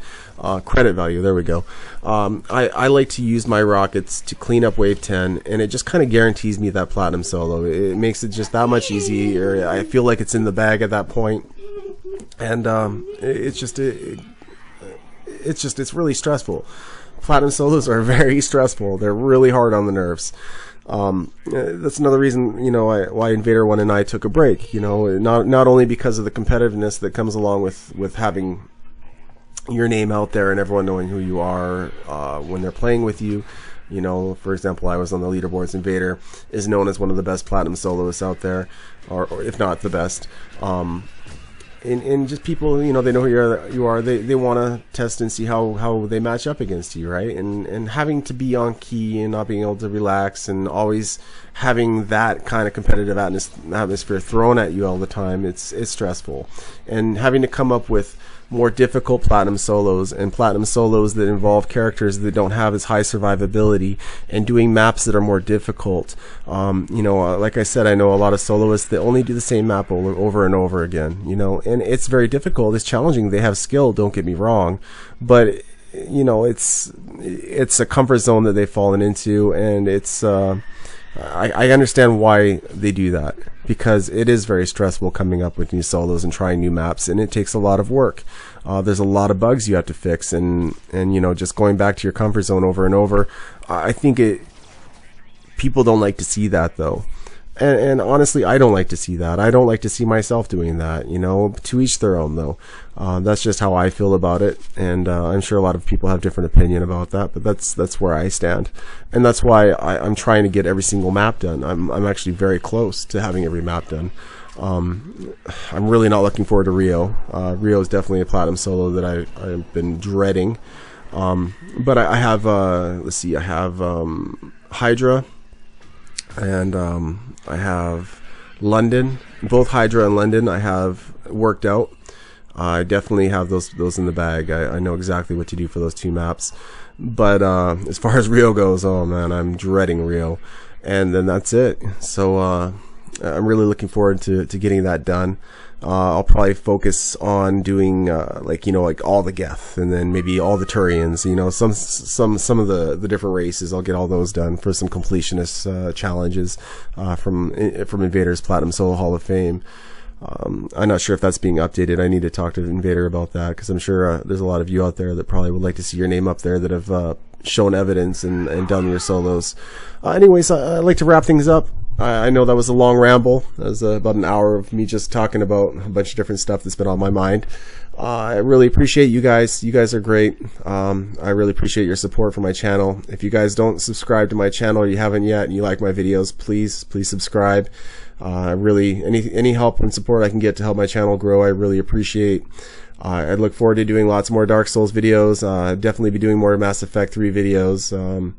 credit value, there we go. I like to use my rockets to clean up wave 10, and it just kind of guarantees me that platinum solo. It makes it just that much easier. I feel like it's in the bag at that point, and it's really stressful. Platinum solos are very stressful. They're really hard on the nerves. That's another reason, you know, why Invader 1 and I took a break. You know, not only because of the competitiveness that comes along with having your name out there and everyone knowing who you are when they're playing with you. You know, for example, I was on the leaderboards. Invader is known as one of the best platinum soloists out there, or if not the best. And just people, you know, they know who you are. They want to test and see how they match up against you, right? And having to be on key and not being able to relax and always having that kind of competitive atmosphere thrown at you all the time, it's stressful. And having to come up with more difficult platinum solos and platinum solos that involve characters that don't have as high survivability and doing maps that are more difficult. You know, like I said, I know a lot of soloists that only do the same map over and over again, you know, and it's very difficult. It's challenging. They have skill, don't get me wrong, but you know, it's a comfort zone that they've fallen into, and it's I understand why they do that, because it is very stressful coming up with new solos and trying new maps, and it takes a lot of work. There's a lot of bugs you have to fix, and you know, just going back to your comfort zone over and over. I think people don't like to see that, though. And honestly, I don't like to see that. I don't like to see myself doing that, you know, to each their own, though. That's just how I feel about it, and I'm sure a lot of people have different opinion about that, but that's where I stand. And that's why I'm trying to get every single map done. I'm actually very close to having every map done. I'm really not looking forward to Rio. Rio is definitely a platinum solo that I've been dreading. But I have, let's see, I have Hydra, and I have London. Both Hydra and London I have worked out. I definitely have those in the bag. I know exactly what to do for those two maps. But as far as Rio goes, oh man, I'm dreading Rio. And then that's it. So I'm really looking forward to getting that done. I'll probably focus on doing like, you know, like all the Geth, and then maybe all the Turians, you know, some of the different races. I'll get all those done for some completionist challenges from Invader's Platinum Solo Hall of Fame. I'm not sure if that's being updated. I need to talk to Invader about that, because I'm sure there's a lot of you out there that probably would like to see your name up there that have shown evidence and done your solos. Anyways, I'd like to wrap things up. I know that was a long ramble. That was about an hour of me just talking about a bunch of different stuff that's been on my mind. I really appreciate you guys. You guys are great. I really appreciate your support for my channel. If you guys don't subscribe to my channel, or you haven't yet, and you like my videos, please subscribe. Really, any help and support I can get to help my channel grow, I really appreciate. I look forward to doing lots more Dark Souls videos. Definitely be doing more Mass Effect 3 videos.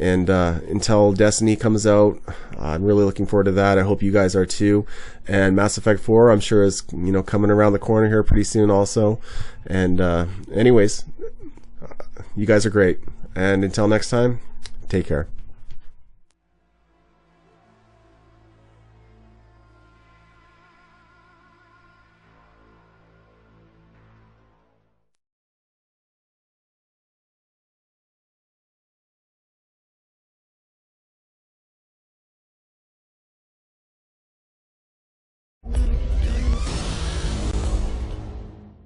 And until Destiny comes out, I'm really looking forward to that. I hope you guys are too. And Mass Effect 4, I'm sure, is, you know, coming around the corner here pretty soon also. And anyways, you guys are great. And until next time, take care.